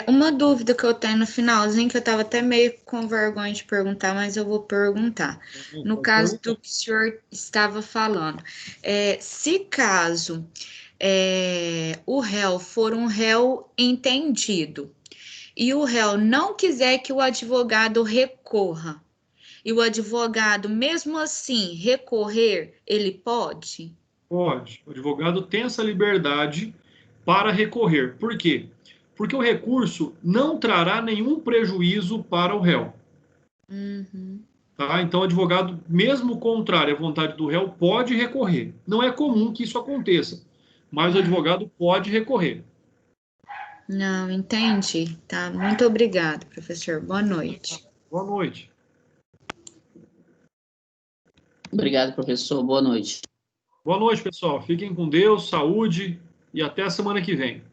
Speaker 4: Uma dúvida que eu tenho no finalzinho, que eu estava até meio com vergonha de perguntar, mas eu vou perguntar. No caso do que o senhor estava falando, se caso o réu for um réu entendido e o réu não quiser que o advogado recorra, e o advogado, mesmo assim, recorrer, ele pode?
Speaker 1: Pode. O advogado tem essa liberdade para recorrer. Por quê? Porque o recurso não trará nenhum prejuízo para o réu. Tá? Então, o advogado, mesmo contrário à vontade do réu, pode recorrer. Não é comum que isso aconteça, mas o advogado pode recorrer.
Speaker 4: Não, entendi. Tá, muito obrigado, professor. Boa noite.
Speaker 1: Boa noite.
Speaker 2: Obrigado, professor. Boa noite.
Speaker 1: Boa noite, pessoal. Fiquem com Deus, saúde e até a semana que vem.